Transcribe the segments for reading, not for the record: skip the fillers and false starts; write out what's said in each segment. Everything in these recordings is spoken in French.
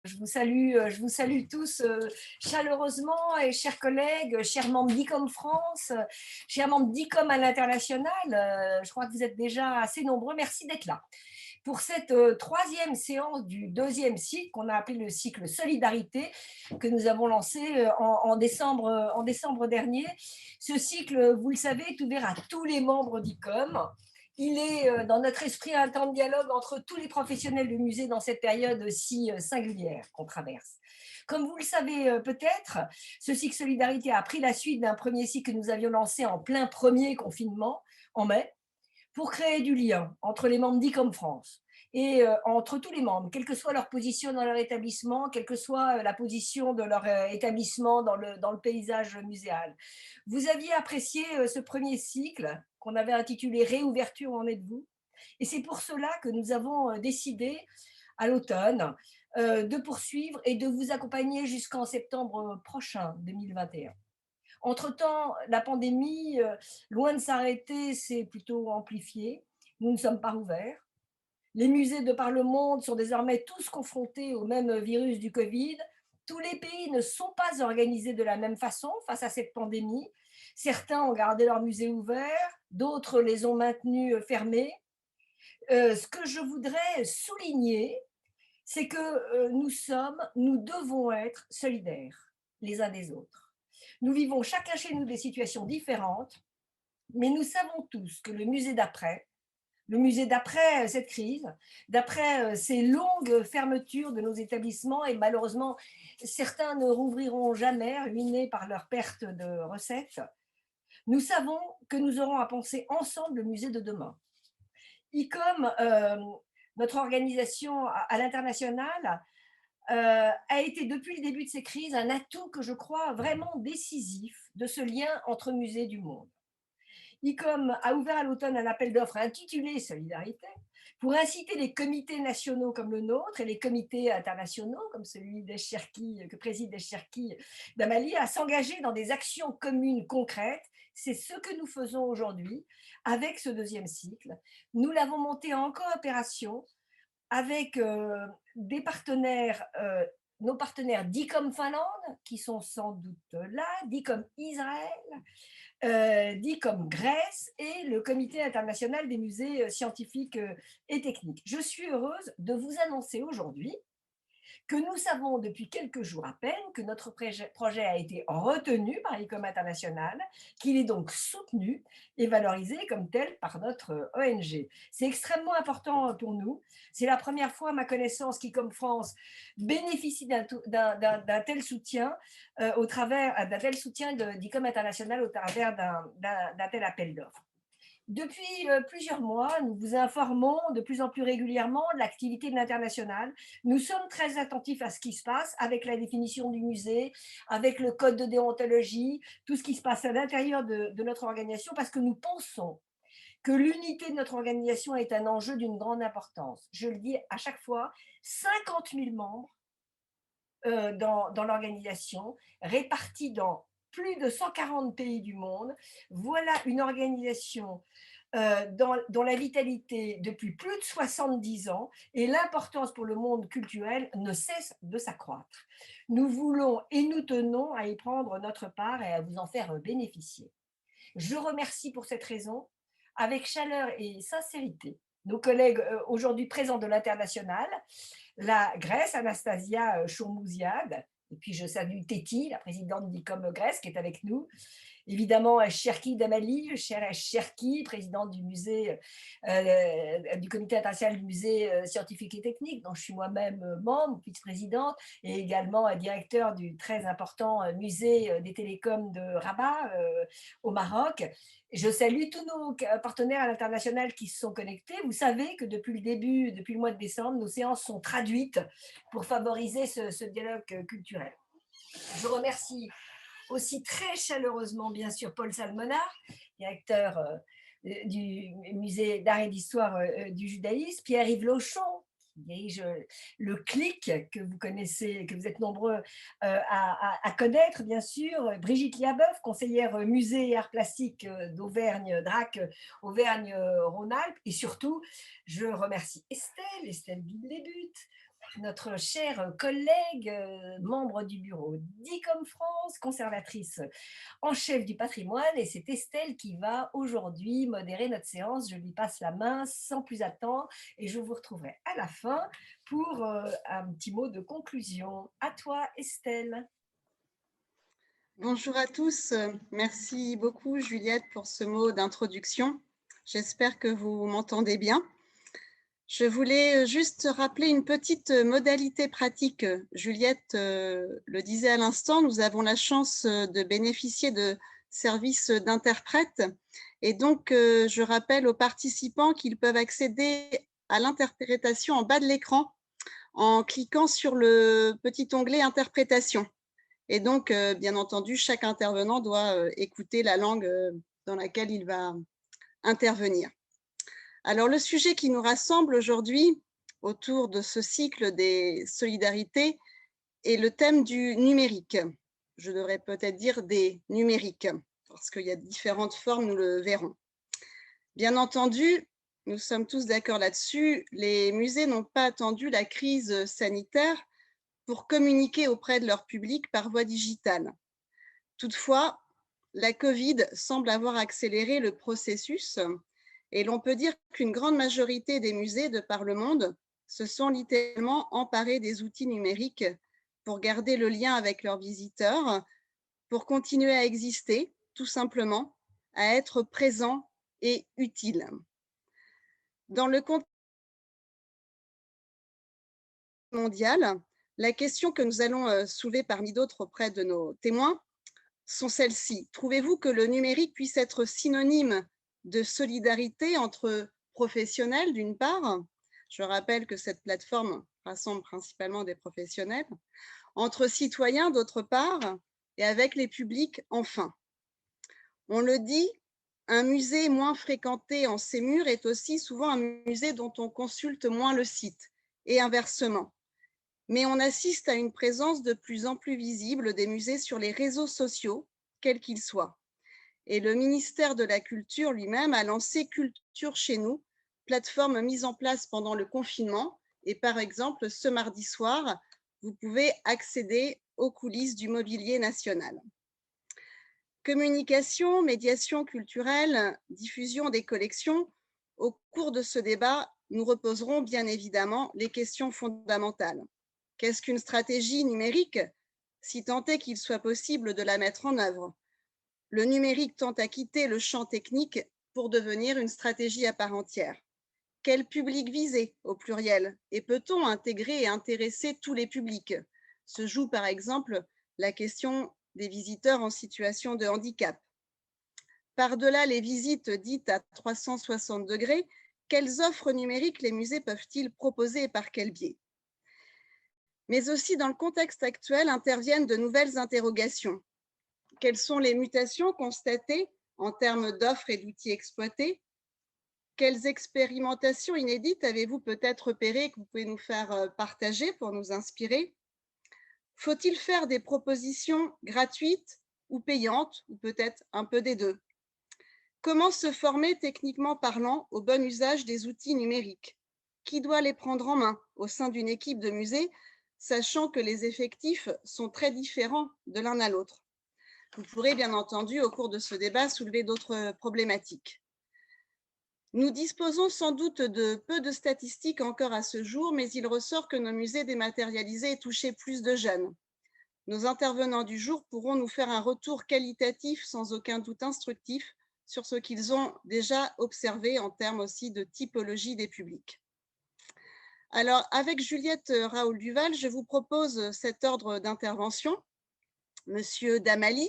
Je vous salue tous chaleureusement et chers collègues, chers membres d'ICOM France, chers membres d'ICOM à l'international. Je crois que vous êtes déjà assez nombreux. Merci d'être là. Pour cette troisième séance du deuxième cycle, qu'on a appelé le cycle Solidarité, que nous avons lancé en décembre dernier. Ce cycle, vous le savez, est ouvert à tous les membres d'ICOM. Il est dans notre esprit un temps de dialogue entre tous les professionnels du musée dans cette période si singulière qu'on traverse. Comme vous le savez peut-être, ce cycle Solidarité a pris la suite d'un premier cycle que nous avions lancé en plein premier confinement, en mai, pour créer du lien entre les membres d'ICOM France et entre tous les membres, quelle que soit leur position dans leur établissement, quelle que soit la position de leur établissement dans le paysage muséal. Vous aviez apprécié ce premier cycle qu'on avait intitulé Réouverture, en êtes-vous? Et c'est pour cela que nous avons décidé à l'automne de poursuivre et de vous accompagner jusqu'en septembre prochain 2021. Entre-temps, la pandémie, loin de s'arrêter, s'est plutôt amplifiée. Nous ne sommes pas ouverts. Les musées de par le monde sont désormais tous confrontés au même virus du Covid. Tous les pays ne sont pas organisés de la même façon face à cette pandémie. Certains ont gardé leurs musées ouverts, d'autres les ont maintenus fermés. Ce que je voudrais souligner, c'est que nous devons être solidaires les uns des autres. Nous vivons chacun chez nous des situations différentes, mais nous savons tous que le musée d'après cette crise, d'après ces longues fermetures de nos établissements, et malheureusement, certains ne rouvriront jamais, ruinés par leur perte de recettes, nous savons que nous aurons à penser ensemble le musée de demain. ICOM, notre organisation à l'international, a été depuis le début de ces crises un atout que je crois vraiment décisif de ce lien entre musées du monde. ICOM a ouvert à l'automne un appel d'offres intitulé Solidarité pour inciter les comités nationaux comme le nôtre et les comités internationaux comme celui d'Echerki, que préside Echerki d'Amali, à s'engager dans des actions communes concrètes. C'est ce que nous faisons aujourd'hui avec ce deuxième cycle. Nous l'avons monté en coopération avec des partenaires, nos partenaires d'ICOM Finlande, qui sont sans doute là, d'ICOM Israël, d'ICOM Grèce et le Comité international des musées scientifiques et techniques. Je suis heureuse de vous annoncer aujourd'hui que nous savons depuis quelques jours à peine que notre projet a été retenu par l'ICOM International, qu'il est donc soutenu et valorisé comme tel par notre ONG. C'est extrêmement important pour nous. C'est la première fois, à ma connaissance, qu'ICOM France bénéficie d'un tel soutien au travers d'un tel soutien d'ICOM International au travers d'un tel appel d'offres. Depuis plusieurs mois, nous vous informons de plus en plus régulièrement de l'activité de l'international. Nous sommes très attentifs à ce qui se passe avec la définition du musée, avec le code de déontologie, tout ce qui se passe à l'intérieur de notre organisation, parce que nous pensons que l'unité de notre organisation est un enjeu d'une grande importance. Je le dis à chaque fois, 50 000 membres dans l'organisation, répartis dans plus de 140 pays du monde. Voilà une organisation dont la vitalité depuis plus de 70 ans et l'importance pour le monde culturel ne cesse de s'accroître. Nous voulons et nous tenons à y prendre notre part et à vous en faire bénéficier. Je remercie pour cette raison, avec chaleur et sincérité, nos collègues aujourd'hui présents de l'international, la Grèce, Anastasia Chourmouziade, et puis je salue Téti, la présidente d'ICOM Grèce, qui est avec nous. Évidemment, Cherki Damali, cher Cherki, présidente du musée, du comité international du musée scientifique et technique, dont je suis moi-même membre, vice-présidente, et également directeur du très important musée des télécoms de Rabat, au Maroc. Je salue tous nos partenaires à l'international qui se sont connectés. Vous savez que depuis le début, depuis le mois de décembre, nos séances sont traduites pour favoriser ce dialogue culturel. Je remercie aussi très chaleureusement, bien sûr, Paul Salmonard, directeur du musée d'art et d'histoire du judaïsme, Pierre-Yves Lauchon, qui dirige le CLIC, que vous connaissez, que vous êtes nombreux à connaître, bien sûr, Brigitte Liabeuf, conseillère musée et arts plastiques d'Auvergne, DRAC, Auvergne-Rhône-Alpes, et surtout, je remercie Estelle Guilebut, notre chère collègue, membre du bureau d'ICOM France, conservatrice en chef du patrimoine, et c'est Estelle qui va aujourd'hui modérer notre séance. Je lui passe la main sans plus attendre et je vous retrouverai à la fin pour un petit mot de conclusion. À toi, Estelle. Bonjour à tous. Merci beaucoup, Juliette, pour ce mot d'introduction. J'espère que vous m'entendez bien. Je voulais juste rappeler une petite modalité pratique. Juliette le disait à l'instant, nous avons la chance de bénéficier de services d'interprètes. Et donc, je rappelle aux participants qu'ils peuvent accéder à l'interprétation en bas de l'écran en cliquant sur le petit onglet Interprétation. Et donc, bien entendu, chaque intervenant doit écouter la langue dans laquelle il va intervenir. Alors, le sujet qui nous rassemble aujourd'hui autour de ce cycle des solidarités est le thème du numérique. Je devrais peut-être dire des numériques, parce qu'il y a différentes formes, nous le verrons. Bien entendu, nous sommes tous d'accord là-dessus, les musées n'ont pas attendu la crise sanitaire pour communiquer auprès de leur public par voie digitale. Toutefois, la Covid semble avoir accéléré le processus et l'on peut dire qu'une grande majorité des musées de par le monde se sont littéralement emparés des outils numériques pour garder le lien avec leurs visiteurs, pour continuer à exister, tout simplement, à être présents et utiles. Dans le contexte mondial, la question que nous allons soulever parmi d'autres auprès de nos témoins sont celles-ci. Trouvez-vous que le numérique puisse être synonyme de solidarité entre professionnels, d'une part? Je rappelle que cette plateforme rassemble principalement des professionnels. Entre citoyens, d'autre part, et avec les publics, enfin. On le dit, un musée moins fréquenté en ses murs est aussi souvent un musée dont on consulte moins le site, et inversement. Mais on assiste à une présence de plus en plus visible des musées sur les réseaux sociaux, quels qu'ils soient. Et le ministère de la Culture lui-même a lancé Culture chez nous, plateforme mise en place pendant le confinement. Et par exemple, ce mardi soir, vous pouvez accéder aux coulisses du mobilier national. Communication, médiation culturelle, diffusion des collections. Au cours de ce débat, nous reposerons bien évidemment les questions fondamentales. Qu'est-ce qu'une stratégie numérique, si tant est qu'il soit possible de la mettre en œuvre? Le numérique tend à quitter le champ technique pour devenir une stratégie à part entière. Quel public viser au pluriel? Et peut-on intégrer et intéresser tous les publics? Se joue par exemple la question des visiteurs en situation de handicap. Par-delà les visites dites à 360 degrés, quelles offres numériques les musées peuvent-ils proposer et par quel biais? Mais aussi dans le contexte actuel interviennent de nouvelles interrogations. Quelles sont les mutations constatées en termes d'offres et d'outils exploités? Quelles expérimentations inédites avez-vous peut-être repérées que vous pouvez nous faire partager pour nous inspirer? Faut-il faire des propositions gratuites ou payantes, ou peut-être un peu des deux? Comment se former techniquement parlant au bon usage des outils numériques? Qui doit les prendre en main au sein d'une équipe de musée, sachant que les effectifs sont très différents de l'un à l'autre? Vous pourrez bien entendu, au cours de ce débat, soulever d'autres problématiques. Nous disposons sans doute de peu de statistiques encore à ce jour, mais il ressort que nos musées dématérialisés aient touché plus de jeunes. Nos intervenants du jour pourront nous faire un retour qualitatif, sans aucun doute instructif, sur ce qu'ils ont déjà observé en termes aussi de typologie des publics. Alors, avec Juliette Raoul-Duval, je vous propose cet ordre d'intervention. Monsieur Damali,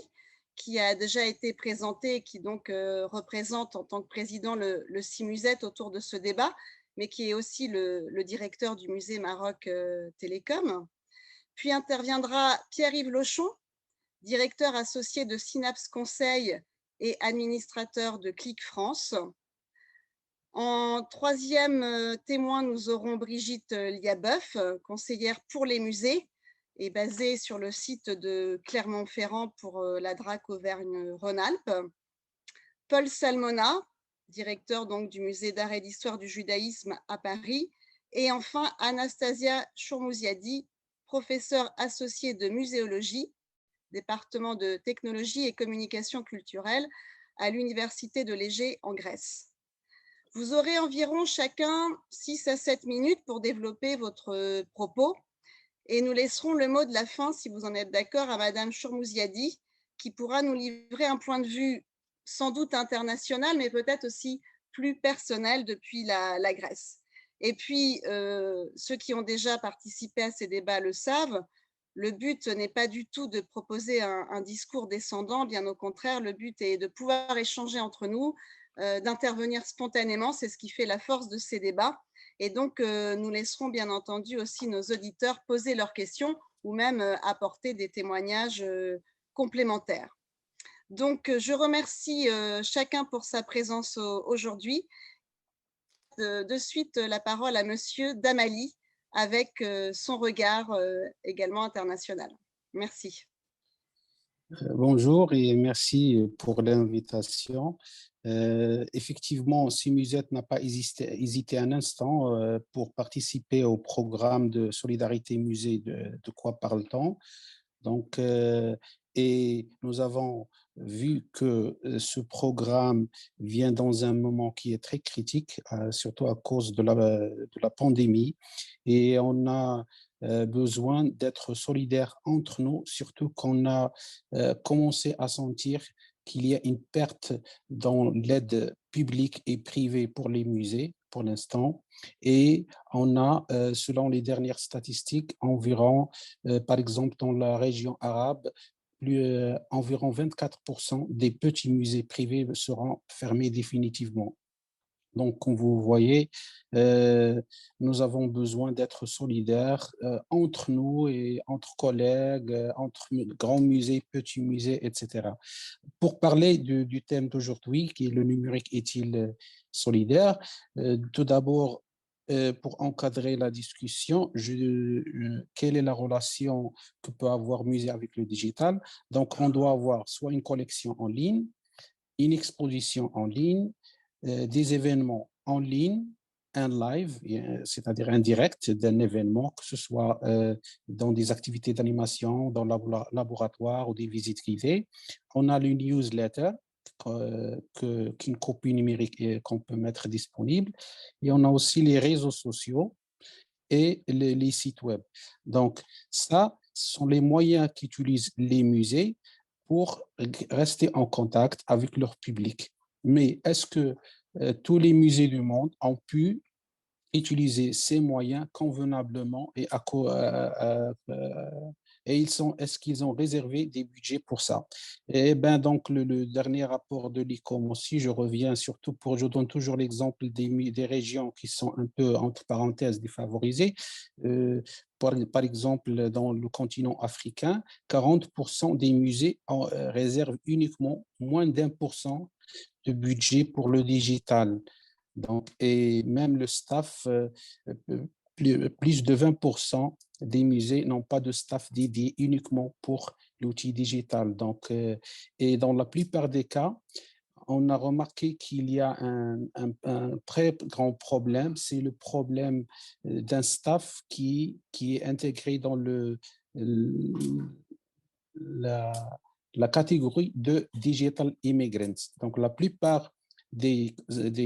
qui a déjà été présenté et qui donc représente en tant que président le CIMUSET autour de ce débat, mais qui est aussi le directeur du musée Maroc Télécom. Puis interviendra Pierre-Yves Lochon, directeur associé de Synapse Conseil et administrateur de Clic France. En troisième témoin, nous aurons Brigitte Liabeuf, conseillère pour les musées et basée sur le site de Clermont-Ferrand pour la DRAC Auvergne-Rhône-Alpes. Paul Salmona, directeur donc du musée d'art et d'histoire du judaïsme à Paris, Et enfin, Anastasia Chourmouziadi, professeure associée de muséologie, département de technologie et communication culturelle à l'Université de l'Égée en Grèce. Vous aurez environ chacun 6 à 7 minutes pour développer votre propos et nous laisserons le mot de la fin, si vous en êtes d'accord, à Madame Chourmouziadi, qui pourra nous livrer un point de vue sans doute international, mais peut-être aussi plus personnel depuis la Grèce. Et puis, ceux qui ont déjà participé à ces débats le savent, le but n'est pas du tout de proposer un discours descendant, bien au contraire, le but est de pouvoir échanger entre nous, d'intervenir spontanément, c'est ce qui fait la force de ces débats. Et donc, nous laisserons bien entendu aussi nos auditeurs poser leurs questions ou même apporter des témoignages complémentaires. Donc, je remercie chacun pour sa présence aujourd'hui. De suite la parole à Monsieur Damali avec son regard également international. Merci. Bonjour et merci pour l'invitation. Effectivement, si Musette n'a pas hésité un instant pour participer au programme de Solidarité Musée de quoi parle-t-on. Donc, et nous avons vu que ce programme vient dans un moment qui est très critique, surtout à cause de la pandémie, et on a besoin d'être solidaires entre nous, surtout qu'on a commencé à sentir qu'il y a une perte dans l'aide publique et privée pour les musées pour l'instant. Et on a, selon les dernières statistiques, environ, par exemple, dans la région arabe, environ 24% des petits musées privés seront fermés définitivement. Donc, comme vous voyez, nous avons besoin d'être solidaires entre nous et entre collègues, entre grands musées, petits musées, etc. Pour parler du thème d'aujourd'hui, qui est le numérique est-il solidaire, tout d'abord, pour encadrer la discussion, quelle est la relation que peut avoir musée avec le digital? Donc, on doit avoir soit une collection en ligne, une exposition en ligne, des événements en ligne, un live, c'est-à-dire un direct d'un événement, que ce soit dans des activités d'animation, dans le laboratoire ou des visites guidées. On a le newsletter, qu'une copie numérique qu'on peut mettre disponible. Et on a aussi les réseaux sociaux et les sites web. Donc, ça, ce sont les moyens qu'utilisent les musées pour rester en contact avec leur public. Mais est-ce que tous les musées du monde ont pu utiliser ces moyens convenablement et est-ce qu'ils ont réservé des budgets pour ça? Et ben donc le dernier rapport de l'ICOM aussi, je donne toujours l'exemple des régions qui sont un peu entre parenthèses défavorisées. Par exemple, dans le continent africain, 40% des musées réservent uniquement moins d'1% de budget pour le digital. Donc, et même le staff, plus de 20% des musées n'ont pas de staff dédié uniquement pour l'outil digital. Donc, et dans la plupart des cas, on a remarqué qu'il y a un très grand problème, c'est le problème d'un staff qui est intégré dans la, la catégorie de digital immigrants. Donc, la plupart des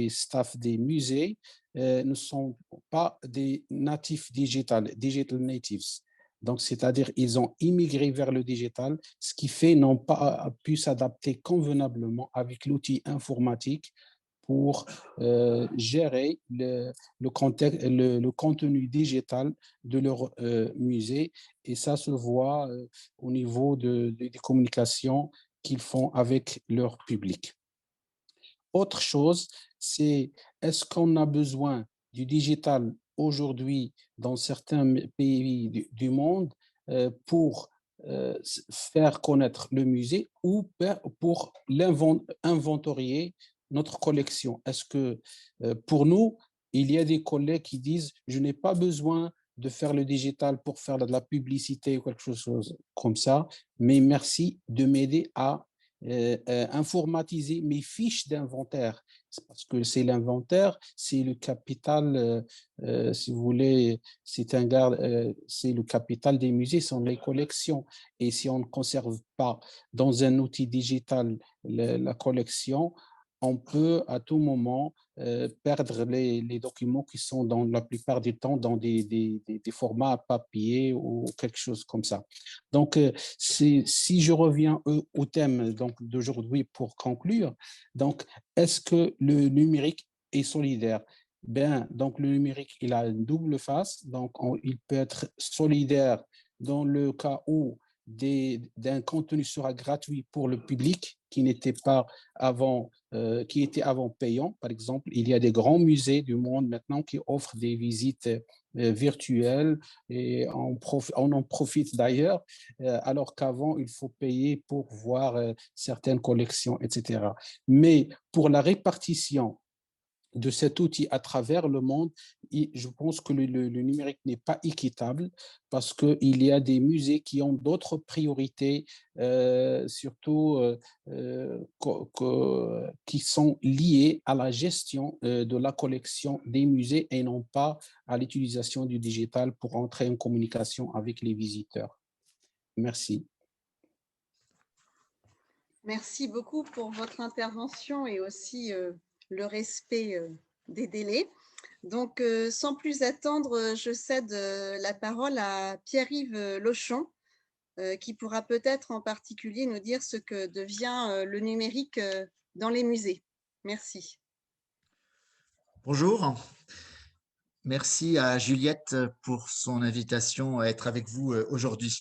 staffs des musées ne sont pas des natifs digital natives. Donc, c'est-à-dire ils ont immigré vers le digital, ce qui fait n'ont pas pu s'adapter convenablement avec l'outil informatique pour gérer le contenu digital de leur musée. Et ça se voit au niveau des communications qu'ils font avec leur public. Autre chose, c'est est-ce qu'on a besoin du digital aujourd'hui dans certains pays du monde pour faire connaître le musée ou pour inventorier notre collection? Est-ce que pour nous, il y a des collègues qui disent je n'ai pas besoin de faire le digital pour faire de la publicité ou quelque chose comme ça, mais merci de m'aider à informatiser mes fiches d'inventaire. Parce que c'est l'inventaire, c'est le capital, si vous voulez, c'est le capital des musées, sont les collections. Et si on ne conserve pas dans un outil digital la collection, on peut à tout moment perdre les documents qui sont dans la plupart du temps dans des formats papier ou quelque chose comme ça. Donc, si je reviens au thème d'aujourd'hui pour conclure, donc, est-ce que le numérique est solidaire? Ben, donc, le numérique, il a une double face. Donc, il peut être solidaire dans le cas où d'un contenu sera gratuit pour le public qui n'était pas avant, qui était avant payant. Par exemple, il y a des grands musées du monde maintenant qui offrent des visites virtuelles et on en profite d'ailleurs, alors qu'avant, il faut payer pour voir certaines collections, etc. Mais pour la répartition de cet outil à travers le monde, je pense que le numérique n'est pas équitable parce qu'il y a des musées qui ont d'autres priorités, surtout qui sont liées à la gestion de la collection des musées et non pas à l'utilisation du digital pour entrer en communication avec les visiteurs. Merci. Merci beaucoup pour votre intervention et aussi le respect des délais. Donc, sans plus attendre, je cède la parole à Pierre-Yves Lochon, qui pourra peut-être en particulier nous dire ce que devient le numérique dans les musées. Merci. Bonjour. Merci à Juliette pour son invitation à être avec vous aujourd'hui.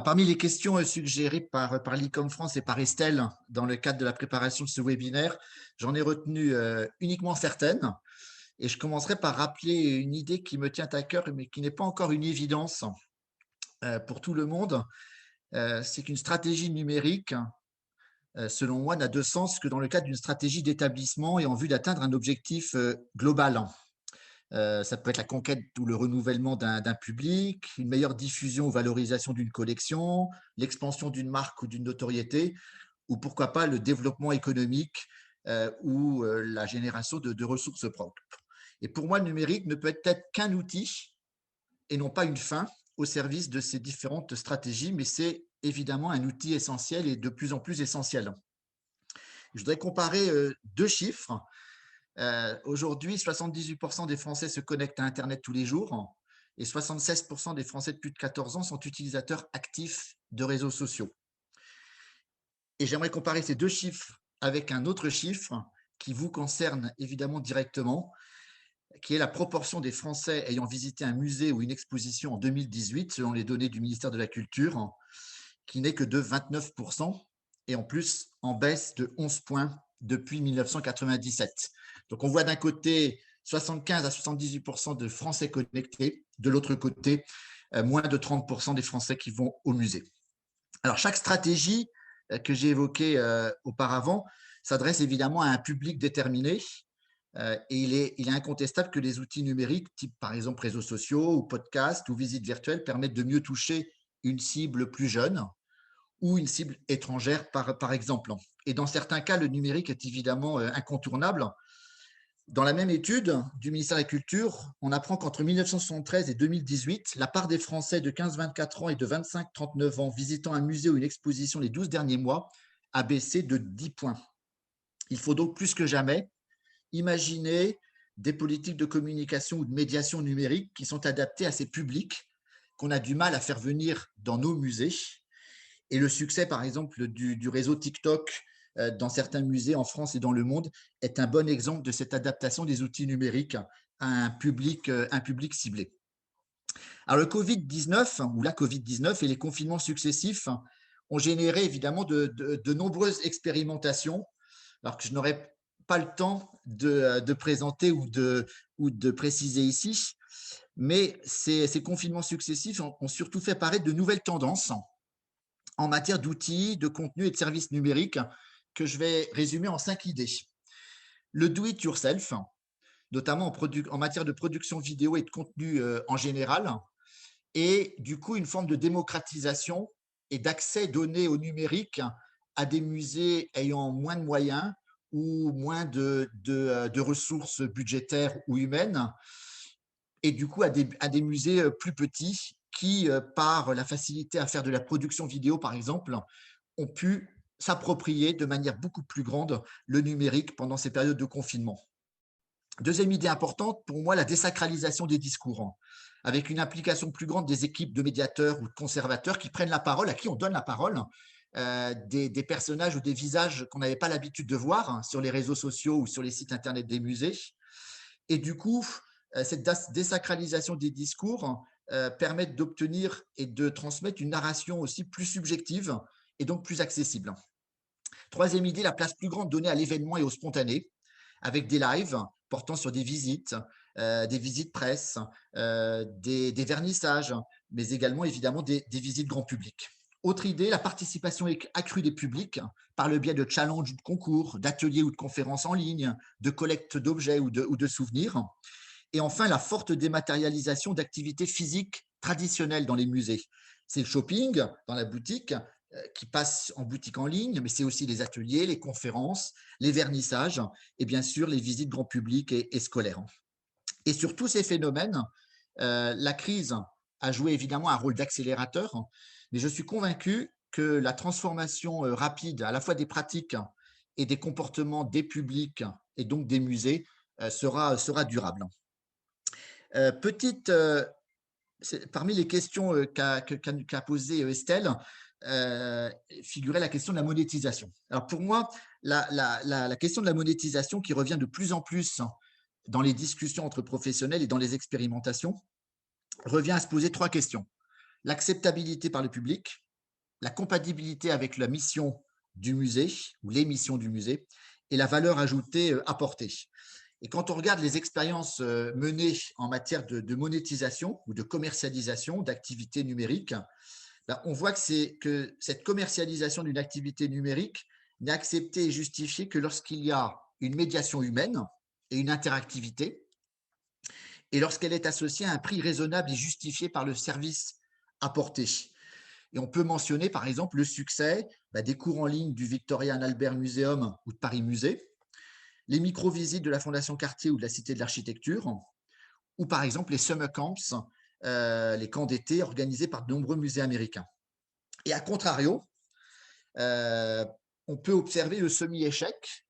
Parmi les questions suggérées par l'ICOM France et par Estelle dans le cadre de la préparation de ce webinaire, j'en ai retenu uniquement certaines. Et je commencerai par rappeler une idée qui me tient à cœur, mais qui n'est pas encore une évidence pour tout le monde. C'est qu'une stratégie numérique, selon moi, n'a de sens que dans le cadre d'une stratégie d'établissement et en vue d'atteindre un objectif global. Ça peut être la conquête ou le renouvellement d'un public, une meilleure diffusion ou valorisation d'une collection, l'expansion d'une marque ou d'une notoriété, ou pourquoi pas le développement économique ou la génération de ressources propres. Et pour moi, le numérique ne peut être qu'un outil et non pas une fin au service de ces différentes stratégies, mais c'est évidemment un outil essentiel et de plus en plus essentiel. Je voudrais comparer deux chiffres. Aujourd'hui, 78% des Français se connectent à Internet tous les jours et 76% des Français de plus de 14 ans sont utilisateurs actifs de réseaux sociaux. Et j'aimerais comparer ces deux chiffres avec un autre chiffre qui vous concerne évidemment directement, qui est la proportion des Français ayant visité un musée ou une exposition en 2018, selon les données du ministère de la Culture, qui n'est que de 29%, et en plus en baisse de 11 points depuis 1997. Donc on voit d'un côté 75 à 78% de Français connectés, de l'autre côté, moins de 30% des Français qui vont au musée. Alors chaque stratégie que j'ai évoquée auparavant s'adresse évidemment à un public déterminé, et il est incontestable que les outils numériques, type par exemple réseaux sociaux ou podcasts ou visites virtuelles, permettent de mieux toucher une cible plus jeune ou une cible étrangère par exemple. Et dans certains cas, le numérique est évidemment incontournable. Dans la même étude du ministère de la Culture, on apprend qu'entre 1973 et 2018, la part des Français de 15-24 ans et de 25-39 ans visitant un musée ou une exposition les 12 derniers mois a baissé de 10 points. Il faut donc plus que jamais imaginer des politiques de communication ou de médiation numérique qui sont adaptées à ces publics qu'on a du mal à faire venir dans nos musées. Et le succès, par exemple, du réseau TikTok dans certains musées en France et dans le monde est un bon exemple de cette adaptation des outils numériques à un public ciblé. Alors, le Covid-19 ou la Covid-19 et les confinements successifs ont généré évidemment de nombreuses expérimentations, alors que je n'aurais pas le temps de présenter ou de préciser ici, mais ces confinements successifs ont surtout fait apparaître de nouvelles tendances en matière d'outils, de contenus et de services numériques que je vais résumer en 5 idées. Le do-it-yourself, notamment en matière de production vidéo et de contenu en général, et du coup une forme de démocratisation et d'accès donné au numérique à des musées ayant moins de moyens ou moins de ressources budgétaires ou humaines, et du coup à des musées plus petits qui, par la facilité à faire de la production vidéo, par exemple, ont pu s'approprier de manière beaucoup plus grande le numérique pendant ces périodes de confinement. Deuxième idée importante, pour moi, la désacralisation des discours, avec une implication plus grande des équipes de médiateurs ou de conservateurs qui prennent la parole, à qui on donne la parole, des personnages ou des visages qu'on n'avait pas l'habitude de voir sur les réseaux sociaux ou sur les sites internet des musées. Et du coup, cette désacralisation des discours permet d'obtenir et de transmettre une narration aussi plus subjective et donc plus accessible. Troisième idée, la place plus grande donnée à l'événement et au spontané, avec des lives portant sur des visites presse, des vernissages, mais également évidemment des visites grand public. Autre idée, la participation accrue des publics par le biais de challenges ou de concours, d'ateliers ou de conférences en ligne, de collecte d'objets ou de souvenirs. Et enfin, la forte dématérialisation d'activités physiques traditionnelles dans les musées. C'est le shopping dans la boutique qui passe en boutique en ligne, mais c'est aussi les ateliers, les conférences, les vernissages et bien sûr les visites grand public et scolaires. Et sur tous ces phénomènes, la crise a joué évidemment un rôle d'accélérateur, mais je suis convaincu que la transformation rapide à la fois des pratiques et des comportements des publics et donc des musées sera durable. Parmi les questions qu'a posées Estelle, figurait la question de la monétisation. Alors pour moi, la question de la monétisation qui revient de plus en plus dans les discussions entre professionnels et dans les expérimentations revient à se poser trois questions. L'acceptabilité par le public, la compatibilité avec la mission du musée ou les missions du musée et la valeur ajoutée apportée. Et quand on regarde les expériences menées en matière de monétisation ou de commercialisation d'activités numériques, on voit que cette commercialisation d'une activité numérique n'est acceptée et justifiée que lorsqu'il y a une médiation humaine et une interactivité, et lorsqu'elle est associée à un prix raisonnable et justifié par le service apporté. Et on peut mentionner par exemple le succès des cours en ligne du Victoria and Albert Museum ou de Paris Musée, les micro-visites de la Fondation Cartier ou de la Cité de l'Architecture, ou par exemple les summer camps, les camps d'été organisés par de nombreux musées américains. Et à contrario, on peut observer le semi-échec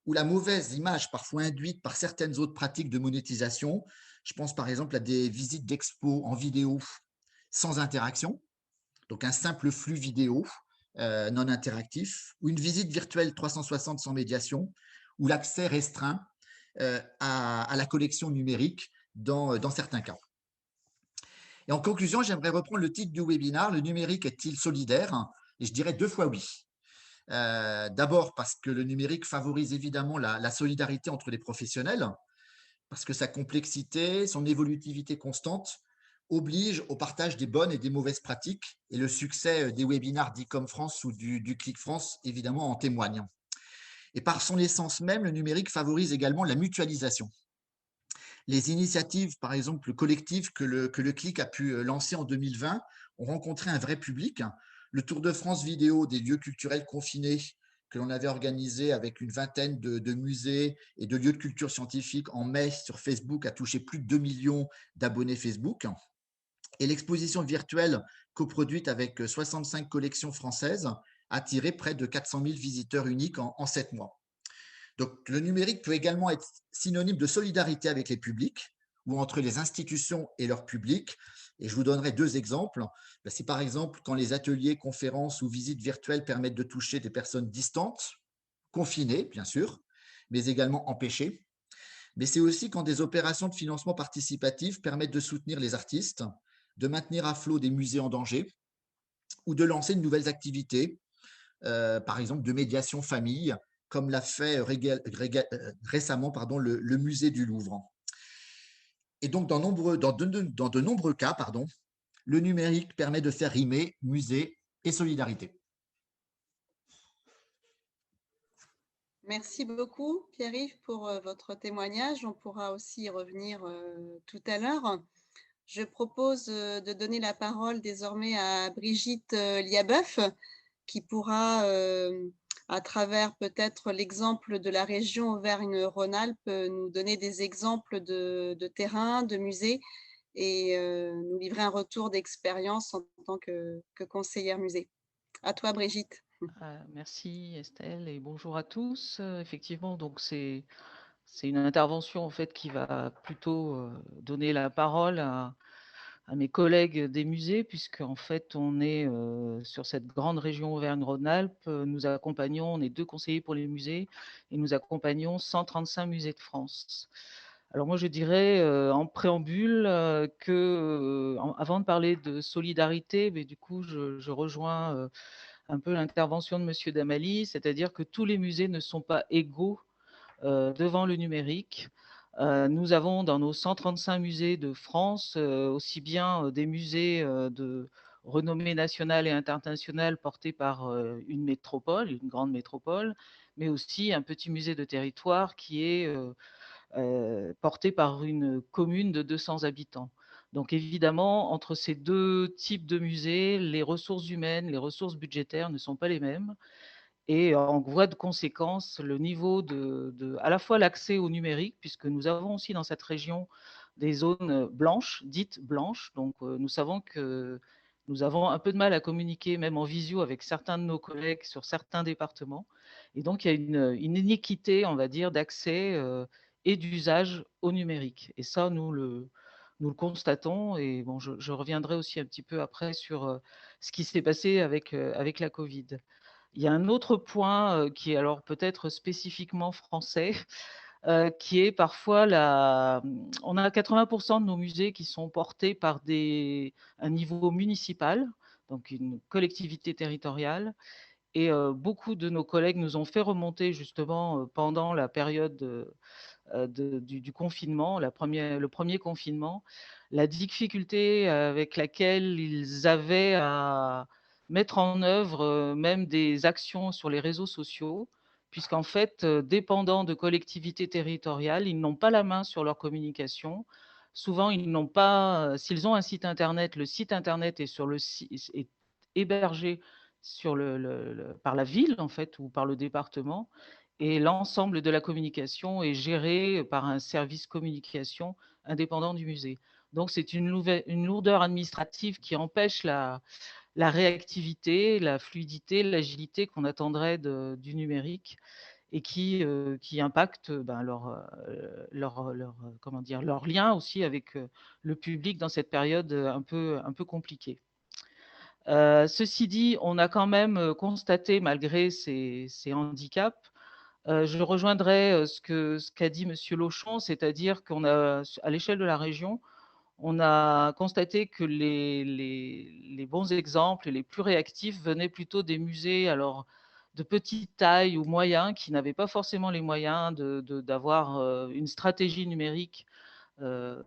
ou la mauvaise image parfois induite par certaines autres pratiques de monétisation. Je pense par exemple à des visites d'expos en vidéo sans interaction, donc un simple flux vidéo non interactif, ou une visite virtuelle 360 sans médiation, ou l'accès restreint à la collection numérique dans certains cas. Et en conclusion, j'aimerais reprendre le titre du webinaire, le numérique est-il solidaire? Et je dirais 2 fois oui. D'abord parce que le numérique favorise évidemment la solidarité entre les professionnels, parce que sa complexité, son évolutivité constante oblige au partage des bonnes et des mauvaises pratiques, et le succès des webinaires d'Ecom France ou du Click France évidemment en témoigne. Et par son essence même, le numérique favorise également la mutualisation. Les initiatives, par exemple, collectives que le Click a pu lancer en 2020 ont rencontré un vrai public. Le Tour de France vidéo des lieux culturels confinés que l'on avait organisé avec une vingtaine de musées et de lieux de culture scientifique en mai sur Facebook a touché plus de 2 millions d'abonnés Facebook. Et l'exposition virtuelle coproduite avec 65 collections françaises a attiré près de 400 000 visiteurs uniques en 7 mois. Donc, le numérique peut également être synonyme de solidarité avec les publics ou entre les institutions et leur public. Et je vous donnerai 2 exemples. C'est par exemple quand les ateliers, conférences ou visites virtuelles permettent de toucher des personnes distantes, confinées, bien sûr, mais également empêchées. Mais c'est aussi quand des opérations de financement participatif permettent de soutenir les artistes, de maintenir à flot des musées en danger ou de lancer de nouvelles activités, par exemple de médiation famille, comme l'a fait récemment le musée du Louvre. Et donc, dans de nombreux cas, le numérique permet de faire rimer musée et solidarité. Merci beaucoup, Pierre-Yves, pour votre témoignage. On pourra aussi y revenir tout à l'heure. Je propose de donner la parole désormais à Brigitte Liabeuf, qui pourra, à travers peut-être l'exemple de la région Auvergne-Rhône-Alpes, nous donner des exemples de terrains, de musées et nous livrer un retour d'expérience en tant que conseillère musée. À toi, Brigitte. Merci Estelle et bonjour à tous. Effectivement, donc c'est une intervention en fait qui va plutôt donner la parole à mes collègues des musées, puisque en fait on est sur cette grande région Auvergne-Rhône-Alpes. Nous accompagnons, on est 2 conseillers pour les musées et nous accompagnons 135 musées de France. Alors moi je dirais en préambule que avant de parler de solidarité, mais du coup je rejoins un peu l'intervention de Monsieur Damali, c'est-à-dire que tous les musées ne sont pas égaux devant le numérique. Nous avons dans nos 135 musées de France aussi bien des musées de renommée nationale et internationale portés par une métropole, une grande métropole, mais aussi un petit musée de territoire qui est porté par une commune de 200 habitants. Donc évidemment, entre ces 2 types de musées, les ressources humaines, les ressources budgétaires ne sont pas les mêmes et en voie de conséquence, le niveau à la fois l'accès au numérique, puisque nous avons aussi dans cette région des zones blanches, dites blanches. Donc nous savons que nous avons un peu de mal à communiquer, même en visio, avec certains de nos collègues sur certains départements. Et donc il y a une inéquité, on va dire, d'accès et d'usage au numérique. Et ça, nous le constatons. Et bon, je reviendrai aussi un petit peu après sur ce qui s'est passé avec la Covid. Il y a un autre point qui est alors peut-être spécifiquement français, qui est parfois on a 80% de nos musées qui sont portés par un niveau municipal, donc une collectivité territoriale. Et beaucoup de nos collègues nous ont fait remonter justement pendant la période du confinement, le premier confinement, la difficulté avec laquelle ils avaient à mettre en œuvre même des actions sur les réseaux sociaux, puisqu'en fait, dépendant de collectivités territoriales, ils n'ont pas la main sur leur communication. Souvent, ils n'ont pas, s'ils ont un site internet, le site internet est hébergé par la ville en fait ou par le département, et l'ensemble de la communication est géré par un service communication indépendant du musée. Donc c'est une lourdeur administrative qui empêche la réactivité, la fluidité, l'agilité qu'on attendrait du numérique et qui impacte ben, comment dire, leur lien aussi avec le public dans cette période un peu compliquée. Ceci dit, on a quand même constaté, malgré ces handicaps, je rejoindrai ce qu'a dit Monsieur Lochon, c'est-à-dire à l'échelle de la région, on a constaté que les bons exemples et les plus réactifs venaient plutôt des musées alors, de petite taille ou moyen, qui n'avaient pas forcément les moyens d'avoir une stratégie numérique euh,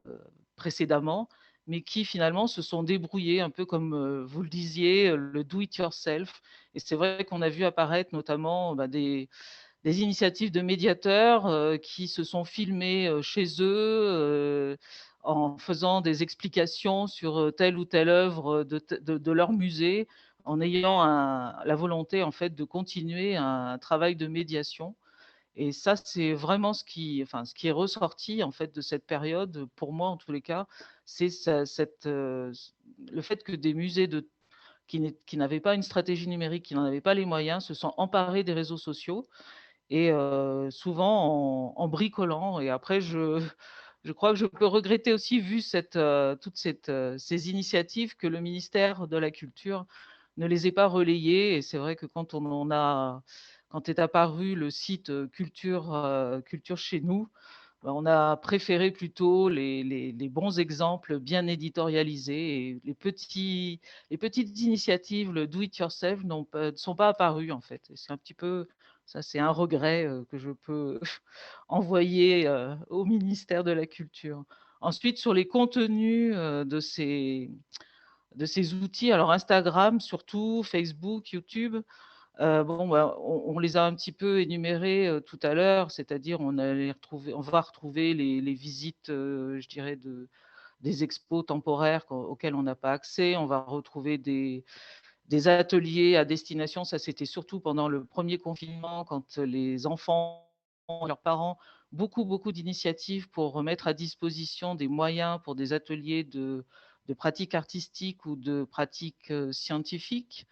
précédemment, mais qui finalement se sont débrouillés, un peu comme vous le disiez, le do-it-yourself. Et c'est vrai qu'on a vu apparaître notamment des initiatives de médiateurs qui se sont filmés chez eux en faisant des explications sur telle ou telle œuvre de leur musée, en ayant la volonté en fait de continuer un travail de médiation. Et ça, c'est vraiment ce qui est ressorti en fait de cette période, pour moi en tous les cas, c'est le fait que des musées qui n'avaient pas une stratégie numérique, qui n'en avaient pas les moyens, se sont emparés des réseaux sociaux et souvent en bricolant. Et après, je crois que je peux regretter aussi, vu toutes ces initiatives, que le ministère de la Culture ne les ait pas relayées. Et c'est vrai que quand est apparu le site Culture chez nous, ben, on a préféré plutôt les bons exemples bien éditorialisés. Et les petites initiatives, le do it yourself, ne sont pas apparues en fait. Et c'est un petit peu, ça c'est un regret que je peux envoyer au ministère de la Culture. Ensuite, sur les contenus de ces outils, alors Instagram surtout, Facebook, YouTube, bon, bah, on les a un petit peu énumérés tout à l'heure, c'est-à-dire on va retrouver les visites, je dirais, des expos temporaires auxquelles on n'a pas accès. On va retrouver des ateliers à destination. Ça, c'était surtout pendant le premier confinement, quand les enfants, leurs parents, beaucoup d'initiatives pour remettre à disposition des moyens pour des ateliers de pratiques artistiques ou de pratiques scientifiques.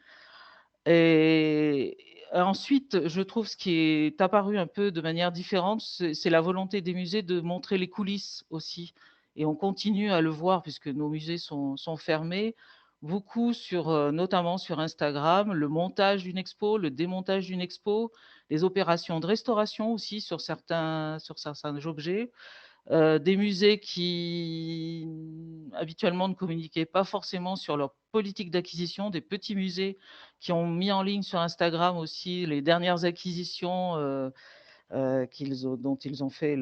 Et ensuite, je trouve ce qui est apparu un peu de manière différente, c'est la volonté des musées de montrer les coulisses aussi. Et on continue à le voir puisque nos musées sont fermés, beaucoup sur, notamment sur Instagram, le montage d'une expo, le démontage d'une expo, les opérations de restauration aussi sur certains objets. Des musées qui habituellement ne communiquaient pas forcément sur leur politique d'acquisition, des petits musées qui ont mis en ligne sur Instagram aussi les dernières acquisitions dont ils ont fait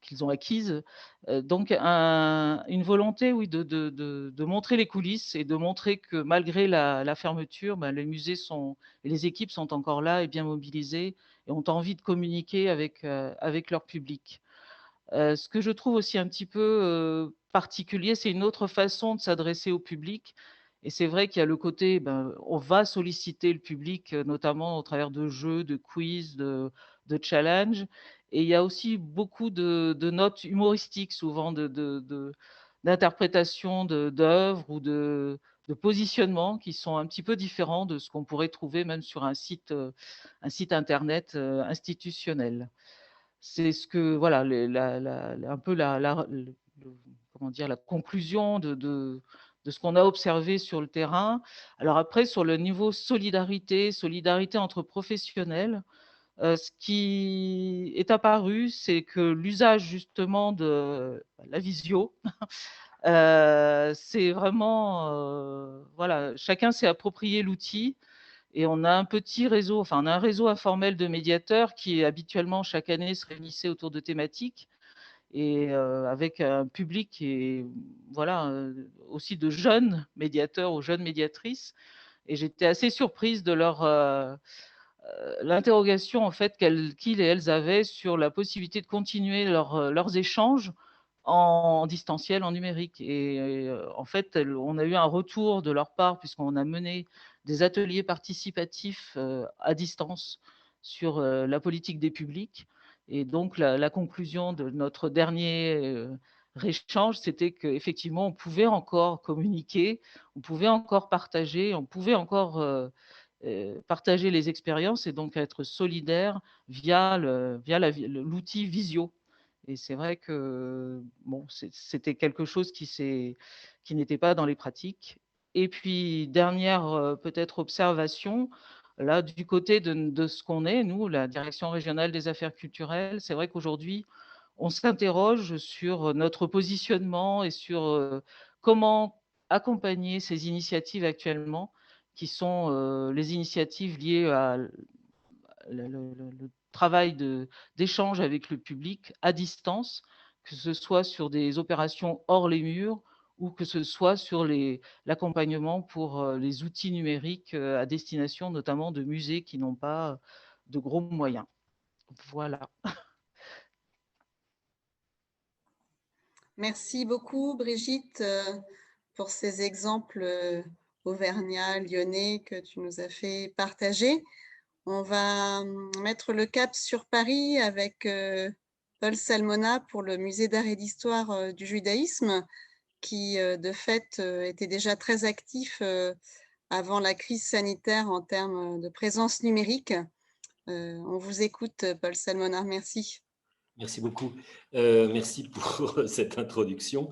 qu'ils ont acquises. Donc une volonté, oui, de montrer les coulisses et de montrer que malgré la fermeture, ben, les musées et les équipes sont encore là et bien mobilisées et ont envie de communiquer avec leur public. Ce que je trouve aussi un petit peu particulier, c'est une autre façon de s'adresser au public. Et c'est vrai qu'il y a le côté, ben, on va solliciter le public, notamment au travers de jeux, de quiz, de challenges. Et il y a aussi beaucoup de notes humoristiques, souvent d'interprétations d'œuvres ou de positionnements qui sont un petit peu différents de ce qu'on pourrait trouver même sur un site internet institutionnel. C'est ce que voilà, un peu comment dire, la conclusion de ce qu'on a observé sur le terrain. Alors après, sur le niveau solidarité entre professionnels, ce qui est apparu, c'est que l'usage justement de la visio, c'est vraiment, voilà, chacun s'est approprié l'outil. Et on a un petit réseau, enfin on a un réseau informel de médiateurs qui habituellement chaque année se réunissait autour de thématiques et avec un public qui est voilà aussi de jeunes médiateurs ou jeunes médiatrices. Et j'étais assez surprise de l'interrogation en fait qu'ils et elles avaient sur la possibilité de continuer leurs échanges en distanciel, en numérique. Et en fait, on a eu un retour de leur part puisqu'on a mené des ateliers participatifs à distance sur la politique des publics. Et donc, la conclusion de notre dernier échange, c'était qu'effectivement, on pouvait encore communiquer, on pouvait encore partager, on pouvait encore partager les expériences et donc être solidaire via l'outil Visio. Et c'est vrai que bon, c'était quelque chose qui n'était pas dans les pratiques. Et puis, dernière peut-être observation, là, du côté de ce qu'on est, nous, la Direction régionale des affaires culturelles, c'est vrai qu'aujourd'hui, on s'interroge sur notre positionnement et sur comment accompagner ces initiatives actuellement, qui sont les initiatives liées à le travail d'échange avec le public à distance, que ce soit sur des opérations hors les murs ou que ce soit sur l'accompagnement pour les outils numériques à destination notamment de musées qui n'ont pas de gros moyens. Voilà. Merci beaucoup, Brigitte, pour ces exemples auvergnats, lyonnais que tu nous as fait partager. On va mettre le cap sur Paris avec Paul Salmona pour le Musée d'art et d'histoire du judaïsme, qui de fait était déjà très actif avant la crise sanitaire en termes de présence numérique. On vous écoute, Paul Salmona, merci. Merci beaucoup. Merci pour cette introduction.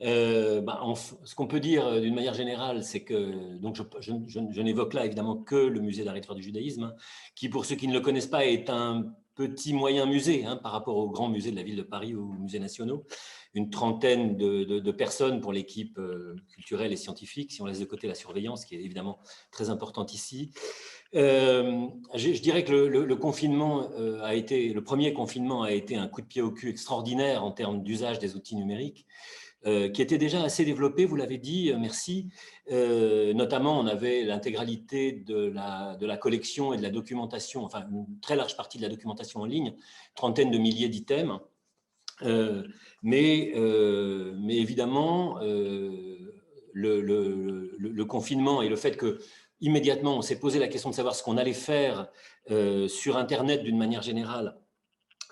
Ce qu'on peut dire d'une manière générale, c'est que donc je n'évoque là évidemment que le musée d'art et d'histoire du judaïsme, hein, qui, pour ceux qui ne le connaissent pas, est un petit moyen musée hein, par rapport aux grands musées de la ville de Paris ou aux musées nationaux. Une trentaine de personnes pour l'équipe culturelle et scientifique, si on laisse de côté la surveillance, qui est évidemment très importante ici. Je dirais que le confinement le premier confinement a été un coup de pied au cul extraordinaire en termes d'usage des outils numériques, qui était déjà assez développé, vous l'avez dit, merci. Notamment, on avait l'intégralité de la collection et de la documentation, enfin une très large partie de la documentation en ligne, trentaine de milliers d'items. Mais évidemment, le confinement et le fait que immédiatement on s'est posé la question de savoir ce qu'on allait faire sur Internet d'une manière générale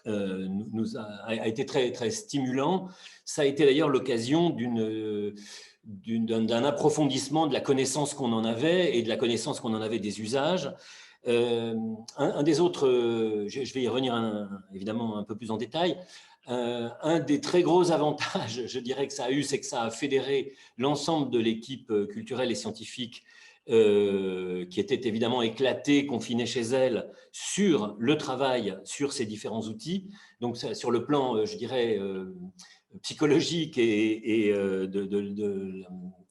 a été très, très stimulant. Ça a été d'ailleurs l'occasion d'un approfondissement de la connaissance qu'on en avait et de la connaissance qu'on en avait des usages. Un des autres, je vais y revenir évidemment un peu plus en détail, un des très gros avantages, je dirais que ça a eu, c'est que ça a fédéré l'ensemble de l'équipe culturelle et scientifique qui était évidemment éclatée, confinée chez elle, sur le travail, sur ces différents outils. Donc, sur le plan, je dirais, psychologique et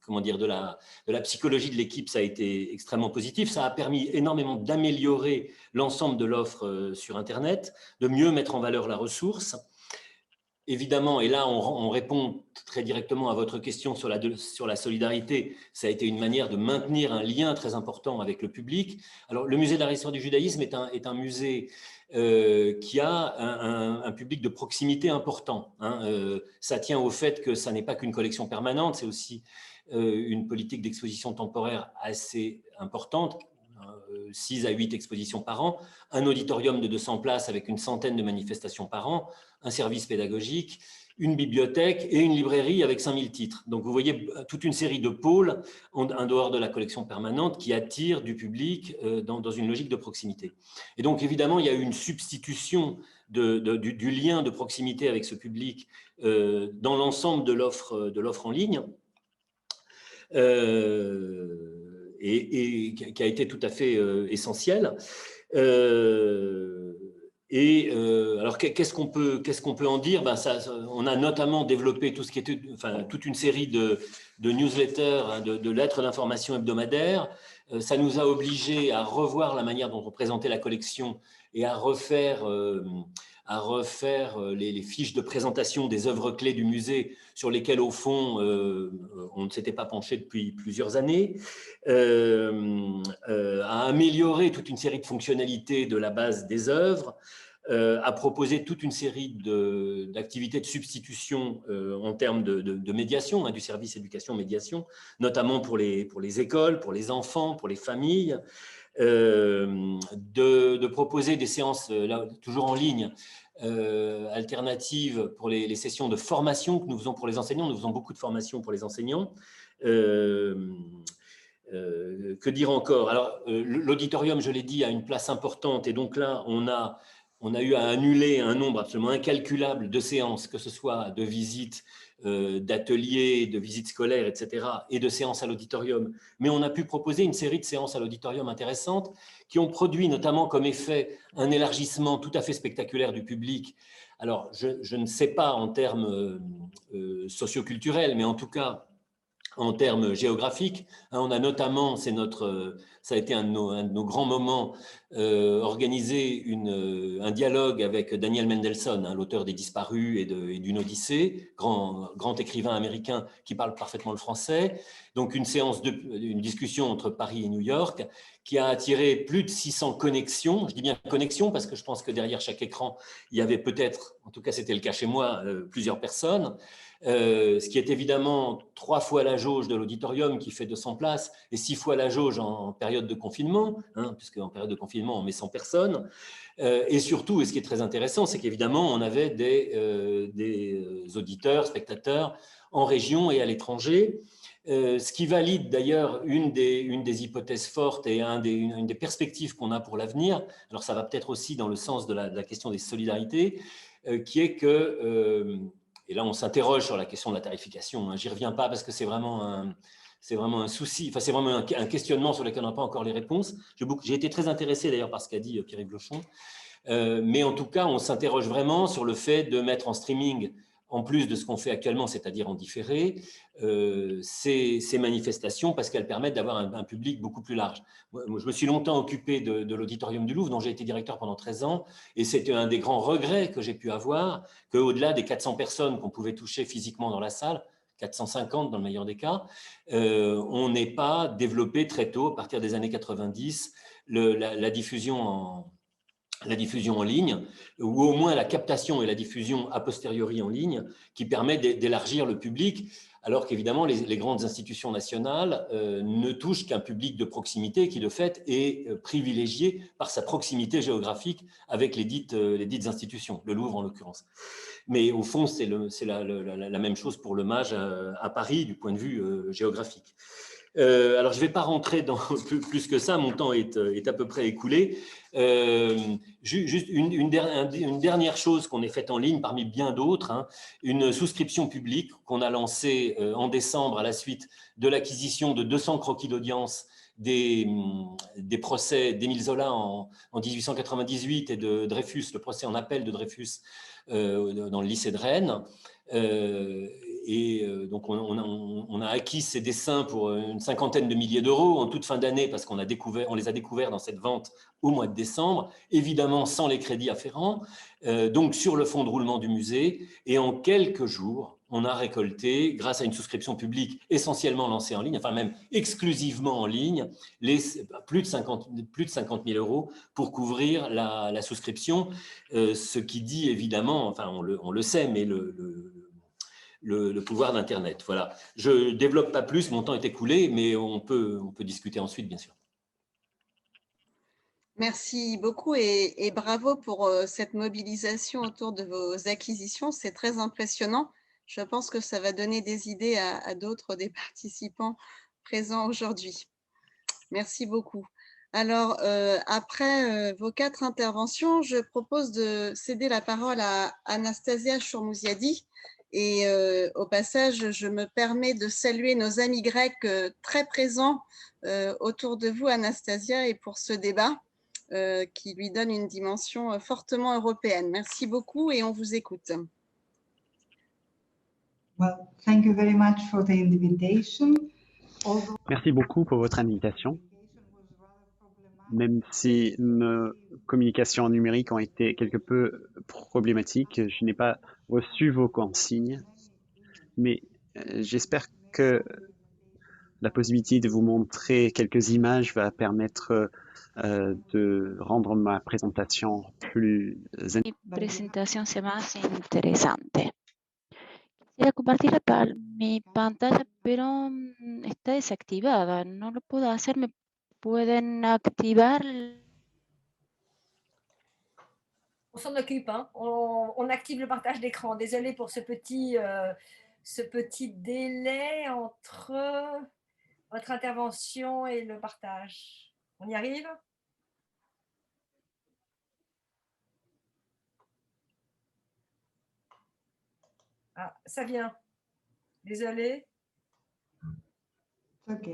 comment dire, de la psychologie de l'équipe, ça a été extrêmement positif. Ça a permis énormément d'améliorer l'ensemble de l'offre sur Internet, de mieux mettre en valeur la ressource. Évidemment, et là on répond très directement à votre question sur la solidarité, ça a été une manière de maintenir un lien très important avec le public. Alors le musée de l'art et d'histoire du judaïsme est un musée qui a un public de proximité important. Ça tient au fait que ça n'est pas qu'une collection permanente, c'est aussi une politique d'exposition temporaire assez importante. 6 à 8 expositions par an, un auditorium de 200 places avec une centaine de manifestations par an, un service pédagogique, une bibliothèque et une librairie avec 5000 titres. Donc vous voyez toute une série de pôles en dehors de la collection permanente qui attirent du public dans une logique de proximité. Et donc évidemment, il y a eu une substitution du lien de proximité avec ce public dans l'ensemble de l'offre en ligne. Et qui a été tout à fait essentiel. Alors, qu'est-ce qu'on peut en dire? On a notamment développé tout ce qui était, toute une série de newsletters, de lettres d'information hebdomadaires. Ça nous a obligés à revoir la manière dont on présentait la collection et à refaire les fiches de présentation des œuvres clés du musée sur lesquelles, au fond, on ne s'était pas penché depuis plusieurs années, à améliorer toute une série de fonctionnalités de la base des œuvres, à proposer toute une série d'activités de substitution en termes de médiation, du service éducation-médiation, notamment pour les écoles, pour les enfants, pour les familles, de proposer des séances, là, toujours en ligne, alternatives pour les sessions de formation que nous faisons pour les enseignants. Nous faisons beaucoup de formations pour les enseignants. Que dire encore? Alors, l'auditorium, je l'ai dit, a une place importante et donc là, on a eu à annuler un nombre absolument incalculable de séances, que ce soit de visites, d'ateliers, de visites scolaires, etc., et de séances à l'auditorium. Mais on a pu proposer une série de séances à l'auditorium intéressantes qui ont produit notamment comme effet un élargissement tout à fait spectaculaire du public. Alors, je ne sais pas en termes socioculturels, mais en tout cas, en termes géographiques. On a notamment, ça a été un de nos grands moments, organisé un dialogue avec Daniel Mendelssohn, l'auteur des Disparus et d'une Odyssée, grand écrivain américain qui parle parfaitement le français. Donc une discussion entre Paris et New York qui a attiré plus de 600 connexions. Je dis bien connexions parce que je pense que derrière chaque écran, il y avait peut-être, en tout cas c'était le cas chez moi, plusieurs personnes. Ce qui est évidemment 3 fois la jauge de l'auditorium qui fait 200 places et 6 fois la jauge en période de confinement, puisque en période de confinement on met 100 personnes. Et surtout, et ce qui est très intéressant, c'est qu'évidemment on avait des auditeurs, spectateurs en région et à l'étranger. Ce qui valide d'ailleurs une des hypothèses fortes et une des perspectives qu'on a pour l'avenir. Alors ça va peut-être aussi dans le sens de la question des solidarités, qui est que et là, on s'interroge sur la question de la tarification. J'y reviens pas parce que c'est vraiment un souci, c'est vraiment un questionnement sur lequel on n'a pas encore les réponses. J'ai été très intéressé d'ailleurs par ce qu'a dit Pierre-Yves Blochon. Mais en tout cas, on s'interroge vraiment sur le fait de mettre en streaming, en plus de ce qu'on fait actuellement, c'est-à-dire en différé, ces manifestations parce qu'elles permettent d'avoir un public beaucoup plus large. Moi, je me suis longtemps occupé de l'Auditorium du Louvre, dont j'ai été directeur pendant 13 ans, et c'était un des grands regrets que j'ai pu avoir, qu'au-delà des 400 personnes qu'on pouvait toucher physiquement dans la salle, 450 dans le meilleur des cas, on n'ait pas développé très tôt, à partir des années 90, la diffusion la diffusion en ligne, ou au moins la captation et la diffusion a posteriori en ligne, qui permet d'élargir le public, alors qu'évidemment, les grandes institutions nationales ne touchent qu'un public de proximité qui, de fait, est privilégié par sa proximité géographique avec les dites institutions, le Louvre en l'occurrence. Mais au fond, c'est la même chose pour le MAGE à Paris, du point de vue géographique. Alors, je ne vais pas rentrer dans plus que ça, mon temps est à peu près écoulé. Juste une dernière chose qu'on ait faite en ligne, parmi bien d'autres, hein, une souscription publique qu'on a lancée en décembre à la suite de l'acquisition de 200 croquis d'audience des procès d'Émile Zola en 1898 et de Dreyfus, le procès en appel de Dreyfus dans le lycée de Rennes. Donc, on a acquis ces dessins pour une cinquantaine de milliers d'euros en toute fin d'année parce qu'on les a découverts dans cette vente au mois de décembre, évidemment sans les crédits afférents, donc sur le fonds de roulement du musée. Et en quelques jours, on a récolté, grâce à une souscription publique essentiellement lancée en ligne, enfin même exclusivement en ligne, plus de 50 000 euros pour couvrir la souscription, ce qui dit évidemment, enfin on le sait, mais le pouvoir d'Internet. Voilà. Je ne développe pas plus, mon temps est écoulé, mais on peut discuter ensuite, bien sûr. Merci beaucoup et bravo pour cette mobilisation autour de vos acquisitions. C'est très impressionnant. Je pense que ça va donner des idées à d'autres des participants présents aujourd'hui. Merci beaucoup. Alors, après vos 4 interventions, je propose de céder la parole à Anastasia Chourmouziadi. Et au passage, je me permets de saluer nos amis grecs très présents autour de vous, Anastasia, et pour ce débat qui lui donne une dimension fortement européenne. Merci beaucoup et on vous écoute. Well, thank you very much for the invitation. Merci beaucoup pour votre invitation. Même si nos communications numériques ont été quelque peu problématiques, je n'ai pas reçu vos consignes, mais j'espère que la possibilité de vous montrer quelques images va permettre de rendre ma présentation plus... Mi presentación sea más interesante. Quisiera compartir mi pantalla, pero está desactivada. No lo puedo hacer. ¿Me pueden activar? On s'en occupe, hein. On active le partage d'écran. Désolée pour ce petit délai entre votre intervention et le partage. On y arrive? Ah, ça vient. Désolée. OK.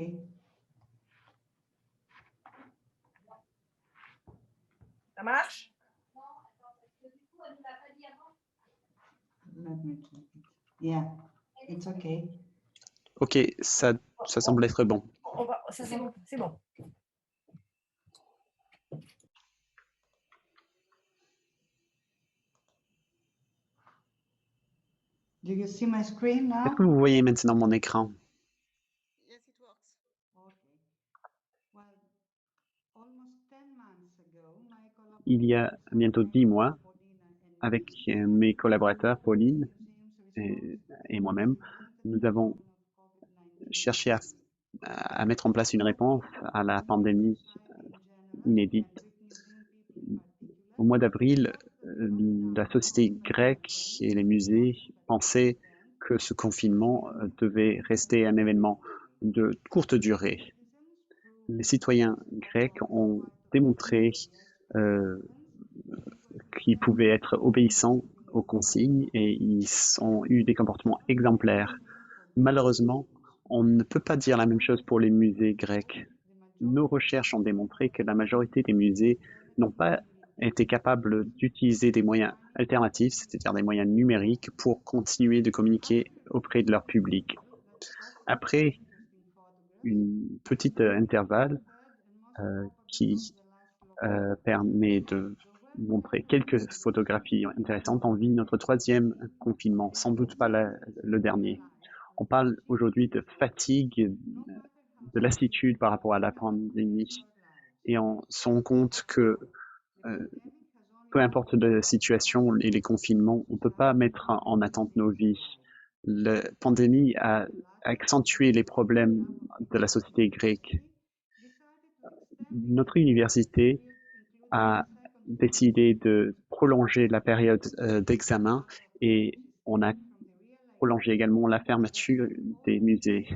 Ça marche? Let me check it. Yeah, it's okay. Ok, ça semble être bon. Ça c'est bon, c'est bon. Do you see my screen now? Est-ce que vous voyez maintenant mon écran? Yes, it works. Okay. Well, almost 10 months ago, my Il y a bientôt 10 mois, avec mes collaborateurs, Pauline et moi-même, nous avons cherché à mettre en place une réponse à la pandémie inédite. Au mois d'avril, la société grecque et les musées pensaient que ce confinement devait rester un événement de courte durée. Les citoyens grecs ont démontré qu'ils pouvaient être obéissants aux consignes et ils ont eu des comportements exemplaires. Malheureusement, on ne peut pas dire la même chose pour les musées grecs. Nos recherches ont démontré que la majorité des musées n'ont pas été capables d'utiliser des moyens alternatifs, c'est-à-dire des moyens numériques, pour continuer de communiquer auprès de leur public. Après une petite intervalle qui permet de montrer quelques photographies intéressantes, on vit notre 3e confinement, sans doute pas le dernier. On parle aujourd'hui de fatigue, de lassitude par rapport à la pandémie, et on se rend compte que peu importe la situation et les confinements, on ne peut pas mettre en attente nos vies. La pandémie a accentué les problèmes de la société grecque. Notre université a décidé de prolonger la période d'examen et on a prolongé également la fermeture des musées.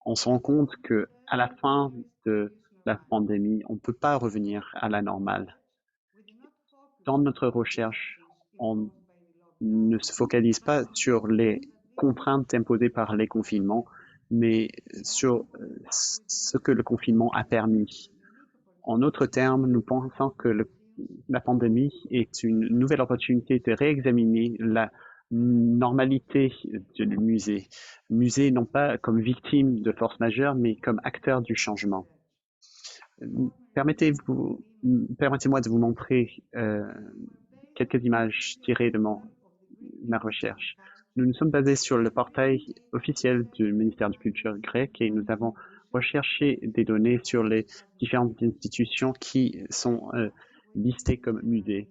On se rend compte que à la fin de la pandémie, on ne peut pas revenir à la normale. Dans notre recherche, on ne se focalise pas sur les contraintes imposées par les confinements, mais sur ce que le confinement a permis. En d'autres termes, nous pensons que la pandémie est une nouvelle opportunité de réexaminer la normalité du musée. Musée non pas comme victime de force majeure, mais comme acteur du changement. Permettez-moi de vous montrer quelques images tirées de ma recherche. Nous nous sommes basés sur le portail officiel du ministère de la Culture grec et nous avons recherché des données sur les différentes institutions qui sont listées comme musées.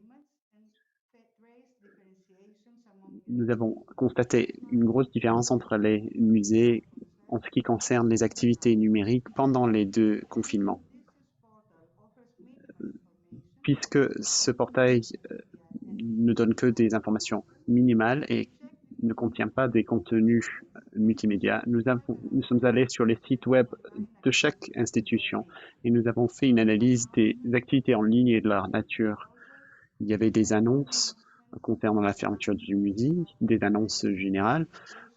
Nous avons constaté une grosse différence entre les musées en ce qui concerne les activités numériques pendant les deux confinements. Puisque ce portail ne donne que des informations minimales et ne contient pas des contenus multimédia, nous sommes allés sur les sites web de chaque institution et nous avons fait une analyse des activités en ligne et de leur nature. Il y avait des annonces concernant la fermeture du musée, des annonces générales,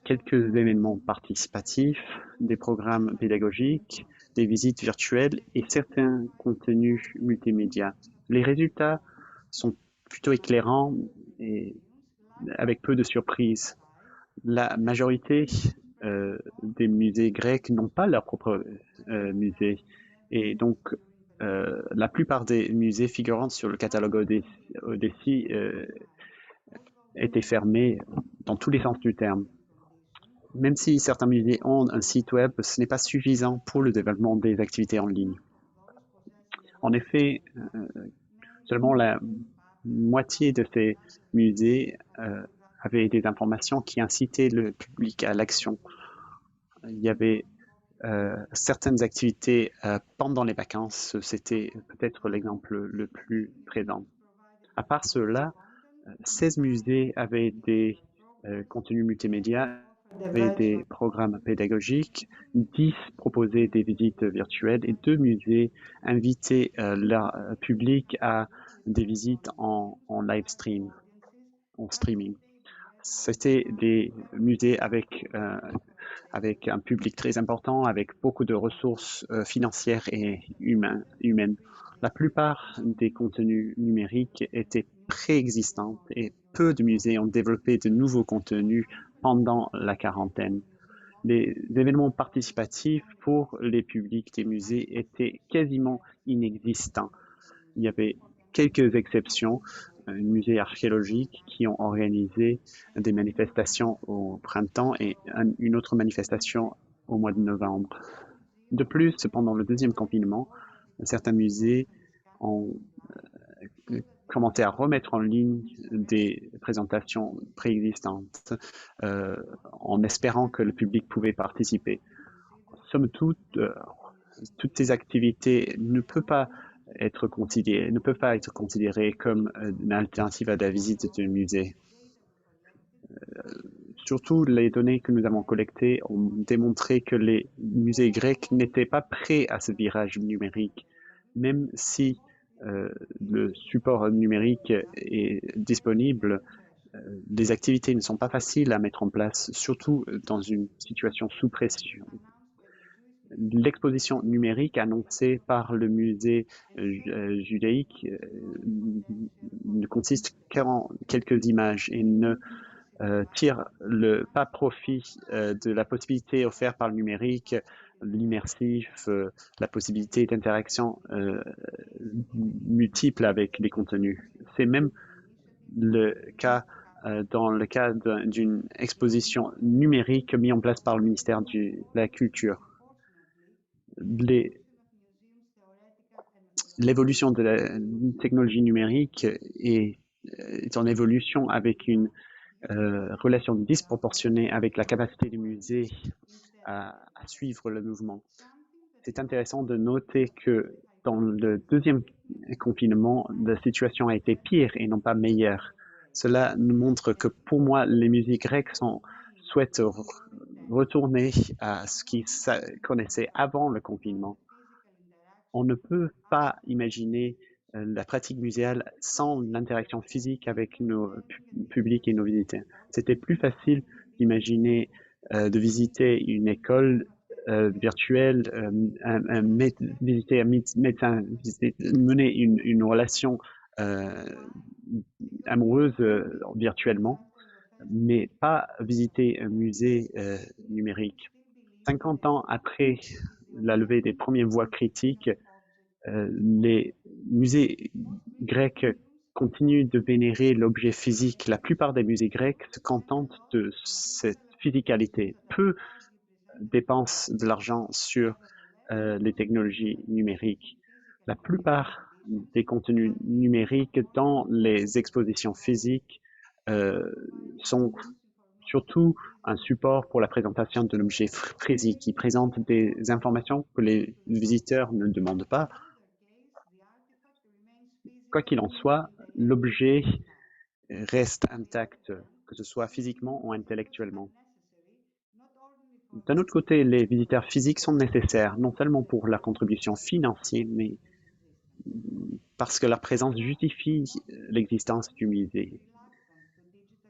quelques événements participatifs, des programmes pédagogiques, des visites virtuelles et certains contenus multimédia. Les résultats sont plutôt éclairants et avec peu de surprises. La majorité des musées grecs n'ont pas leur propre musée et donc la plupart des musées figurant sur le catalogue Odessi étaient fermés dans tous les sens du terme. Même si certains musées ont un site web, ce n'est pas suffisant pour le développement des activités en ligne. En effet, seulement la moitié de ces musées avaient des informations qui incitaient le public à l'action. Il y avait certaines activités pendant les vacances, c'était peut-être l'exemple le plus présent. À part cela, 16 musées avaient des contenus multimédia, avaient des programmes pédagogiques, 10 proposaient des visites virtuelles et 2 musées invitaient leur public à des visites en live stream, en streaming. C'était des musées avec un public très important, avec beaucoup de ressources financières et humaines. La plupart des contenus numériques étaient préexistants et peu de musées ont développé de nouveaux contenus pendant la quarantaine. Les événements participatifs pour les publics des musées étaient quasiment inexistants. Il y avait quelques exceptions, un musée archéologique qui ont organisé des manifestations au printemps et une autre manifestation au mois de novembre. De plus, pendant le deuxième confinement, certains musées ont commencé à remettre en ligne des présentations préexistantes en espérant que le public pouvait participer. Somme toute, toutes ces activités ne peuvent pas être considérées comme une alternative à la visite d'un musée. Surtout, les données que nous avons collectées ont démontré que les musées grecs n'étaient pas prêts à ce virage numérique, même si le support numérique est disponible. Les activités ne sont pas faciles à mettre en place, surtout dans une situation sous pression. L'exposition numérique annoncée par le musée judaïque ne consiste qu'en quelques images et ne tire pas profit de la possibilité offerte par le numérique, l'immersif, la possibilité d'interaction multiple avec les contenus. C'est même le cas dans le cas d'une exposition numérique mise en place par le ministère de la Culture. l'évolution de la technologie numérique est en évolution avec une relation disproportionnée avec la capacité des musées à suivre le mouvement. C'est intéressant de noter que dans le deuxième confinement, la situation a été pire et non pas meilleure. Cela nous montre que pour moi, les musées grecques souhaitent retourner à ce qu'ils connaissaient avant le confinement. On ne peut pas imaginer la pratique muséale sans l'interaction physique avec nos publics et nos visiteurs. C'était plus facile d'imaginer de visiter une école virtuelle, visiter un médecin, mener une relation amoureuse virtuellement, mais pas visiter un musée numérique. 50 ans après la levée des premières voix critiques, les musées grecs continuent de vénérer l'objet physique. La plupart des musées grecs se contentent de cette physicalité. Peu dépensent de l'argent sur les technologies numériques. La plupart des contenus numériques dans les expositions physiques sont surtout un support pour la présentation d'un objet physique qui présente des informations que les visiteurs ne demandent pas. Quoi qu'il en soit, l'objet reste intact, que ce soit physiquement ou intellectuellement. D'un autre côté, les visiteurs physiques sont nécessaires, non seulement pour la contribution financière, mais parce que leur présence justifie l'existence du musée.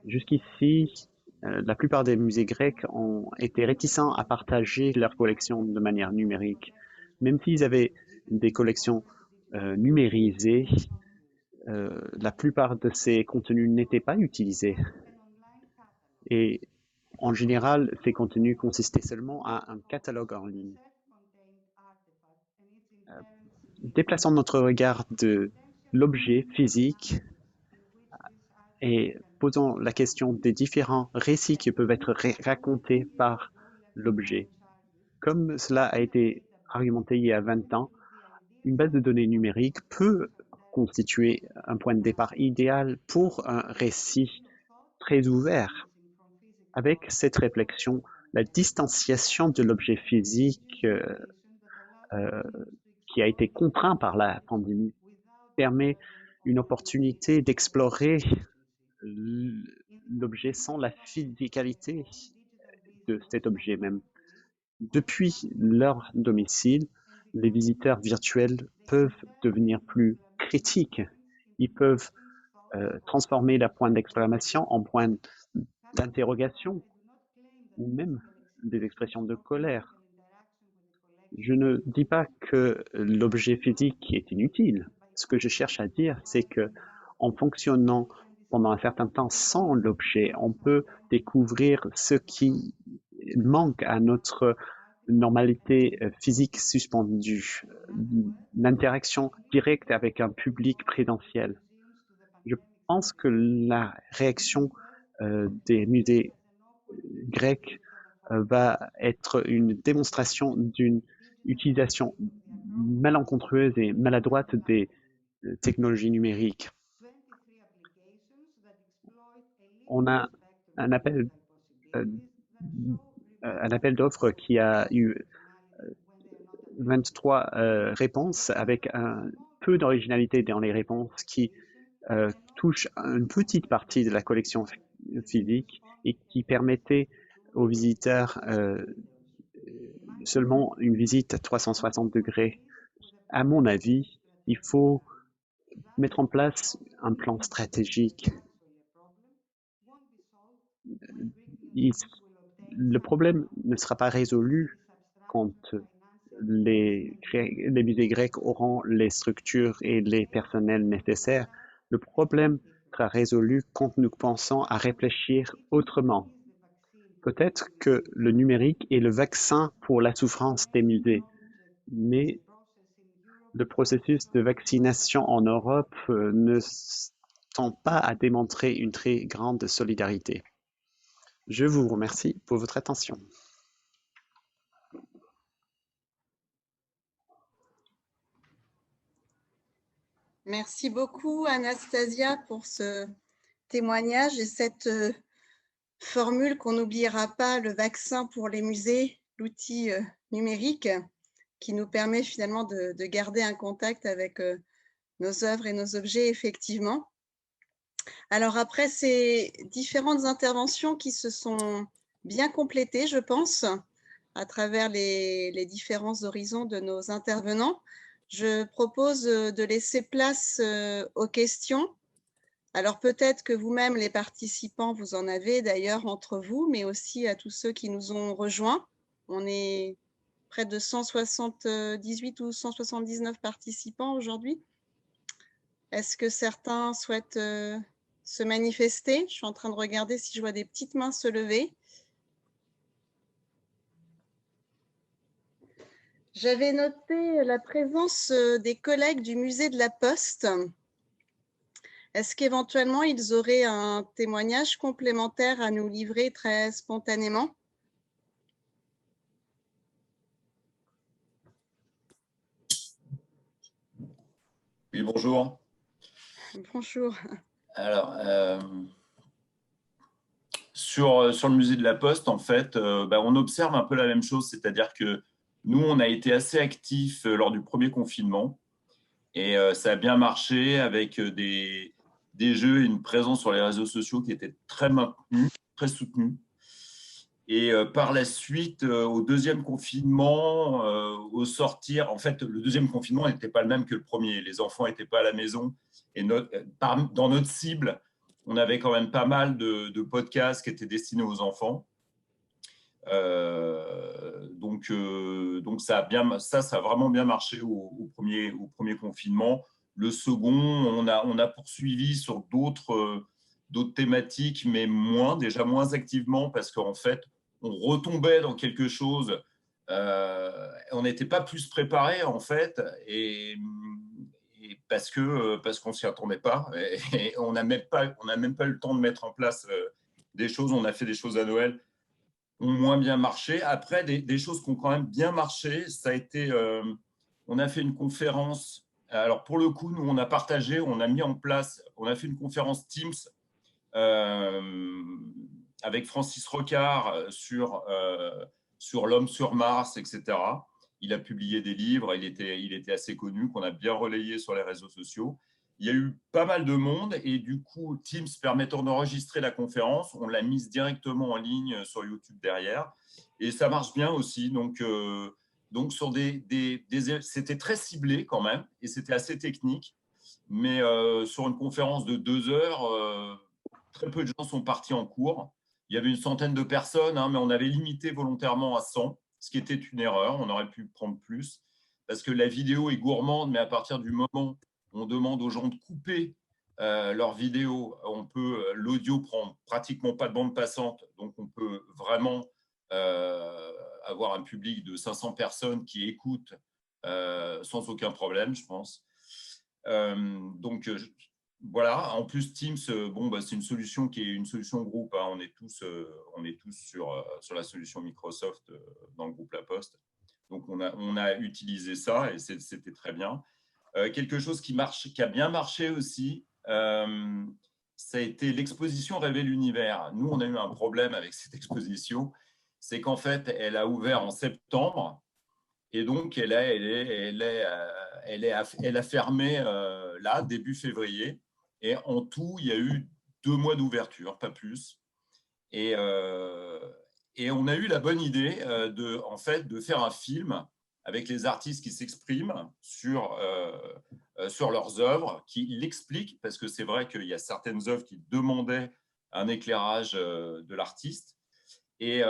Jusqu'ici, la plupart des musées grecs ont été réticents à partager leurs collections de manière numérique. Même s'ils avaient des collections numérisées, la plupart de ces contenus n'étaient pas utilisés. Et en général, ces contenus consistaient seulement à un catalogue en ligne. Déplaçons notre regard de l'objet physique et posons la question des différents récits qui peuvent être racontés par l'objet. Comme cela a été argumenté il y a 20 ans, une base de données numérique peut constituer un point de départ idéal pour un récit très ouvert. Avec cette réflexion, la distanciation de l'objet physique qui a été contraint par la pandémie permet une opportunité d'explorer l'objet sans la physicalité de cet objet même. Depuis leur domicile, les visiteurs virtuels peuvent devenir plus critiques. Ils peuvent transformer la point d'exclamation en point d'interrogation ou même des expressions de colère. Je ne dis pas que l'objet physique est inutile. Ce que je cherche à dire, c'est que en fonctionnant pendant un certain temps sans l'objet, on peut découvrir ce qui manque à notre normalité physique suspendue, l'interaction directe avec un public présentiel. Je pense que la réaction des musées grecs va être une démonstration d'une utilisation malencontreuse et maladroite des technologies numériques. On a un appel d'offres qui a eu 23 réponses avec un peu d'originalité dans les réponses qui touchent une petite partie de la collection physique et qui permettait aux visiteurs seulement une visite à 360 degrés. À mon avis, il faut mettre en place un plan stratégique. Le problème ne sera pas résolu quand les musées grecs auront les structures et les personnels nécessaires. Le problème sera résolu quand nous pensons à réfléchir autrement. Peut-être que le numérique est le vaccin pour la souffrance des musées, mais le processus de vaccination en Europe ne tend pas à démontrer une très grande solidarité. Je vous remercie pour votre attention. Merci beaucoup, Anastasia, pour ce témoignage et cette formule qu'on n'oubliera pas, le vaccin pour les musées, l'outil numérique qui nous permet finalement de garder un contact avec nos œuvres et nos objets, effectivement. Alors après ces différentes interventions qui se sont bien complétées, je pense, à travers les différents horizons de nos intervenants, je propose de laisser place aux questions. Alors peut-être que vous-même, les participants, vous en avez d'ailleurs entre vous, mais aussi à tous ceux qui nous ont rejoints. On est près de 178 ou 179 participants aujourd'hui. Est-ce que certains souhaitent se manifester? Je suis en train de regarder si je vois des petites mains se lever. J'avais noté la présence des collègues du musée de la Poste. Est-ce qu'éventuellement, ils auraient un témoignage complémentaire à nous livrer très spontanément? Oui, bonjour. Bonjour. Alors, sur le musée de la Poste, en fait, on observe un peu la même chose, c'est-à-dire que nous, on a été assez actifs lors du premier confinement et ça a bien marché avec des jeux et une présence sur les réseaux sociaux qui était très maintenue, très soutenue. Et par la suite, au deuxième confinement, au sortir, en fait, le deuxième confinement n'était pas le même que le premier. Les enfants n'étaient pas à la maison. Et dans notre cible, on avait quand même pas mal de podcasts qui étaient destinés aux enfants. Donc ça a vraiment bien marché au premier confinement. Le second, on a poursuivi sur d'autres thématiques, mais déjà moins activement, parce qu'en fait, on retombait dans quelque chose. On n'était pas plus préparé, en fait, et parce qu'on s'y attendait pas, et on n'a même pas eu le temps de mettre en place des choses. On a fait des choses à Noël ont moins bien marché. Après, des choses qui ont quand même bien marché, ça a été, on a fait une conférence. Alors pour le coup, nous on a partagé, on a mis en place, on a fait une conférence Teams avec Francis Rocard sur l'homme sur Mars, etc. Il a publié des livres, il était assez connu, qu'on a bien relayé sur les réseaux sociaux. Il y a eu pas mal de monde et du coup, Teams permettant d'enregistrer la conférence, on l'a mise directement en ligne sur YouTube derrière et ça marche bien aussi. Donc sur c'était très ciblé quand même et c'était assez technique, mais sur une conférence de 2 heures, très peu de gens sont partis en cours. Il y avait une centaine de personnes, mais on avait limité volontairement à 100, ce qui était une erreur. On aurait pu prendre plus parce que la vidéo est gourmande, mais à partir du moment où on demande aux gens de couper leur vidéo, l'audio prend pratiquement pas de bande passante, donc on peut vraiment avoir un public de 500 personnes qui écoutent sans aucun problème, je pense. Voilà. En plus, Teams, c'est une solution qui est une solution groupe. On est tous sur la solution Microsoft dans le groupe La Poste. Donc, on a utilisé ça et c'était très bien. Quelque chose qui a bien marché aussi, ça a été l'exposition Rêver l'univers. Nous, on a eu un problème avec cette exposition, c'est qu'en fait, elle a ouvert en septembre et donc elle a fermé là, début février. Et en tout, il y a eu 2 mois d'ouverture, pas plus. Et on a eu la bonne idée de faire un film avec les artistes qui s'expriment sur leurs œuvres, qui l'expliquent, parce que c'est vrai qu'il y a certaines œuvres qui demandaient un éclairage de l'artiste. Et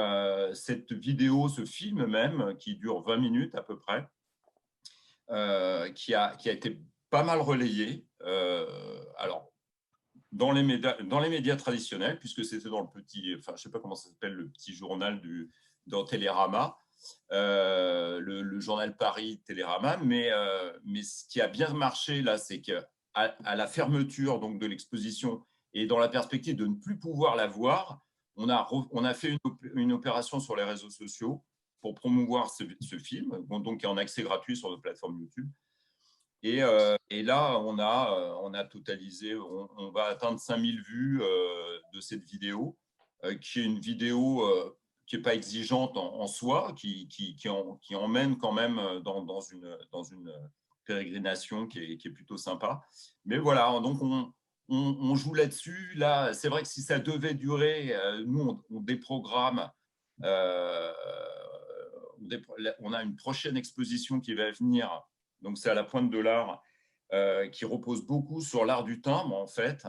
cette vidéo, ce film même, qui dure 20 minutes à peu près, qui a été pas mal relayé. Alors, dans les médias traditionnels, puisque c'était dans je ne sais pas comment ça s'appelle, le petit journal dans Télérama, le journal Paris Télérama, mais ce qui a bien marché là, c'est qu'à la fermeture donc, de l'exposition et dans la perspective de ne plus pouvoir la voir, on a fait une opération sur les réseaux sociaux pour promouvoir ce film, donc qui est en accès gratuit sur notre plateforme YouTube. Et là, on a totalisé, on va atteindre 5000 vues de cette vidéo, qui est une vidéo qui n'est pas exigeante en soi, qui emmène quand même dans une pérégrination qui est plutôt sympa. Mais voilà, donc on joue là-dessus. Là, c'est vrai que si ça devait durer, nous, on déprogramme. On a une prochaine exposition qui va venir, donc c'est à la Pointe de l'Art, qui repose beaucoup sur l'art du timbre, en fait,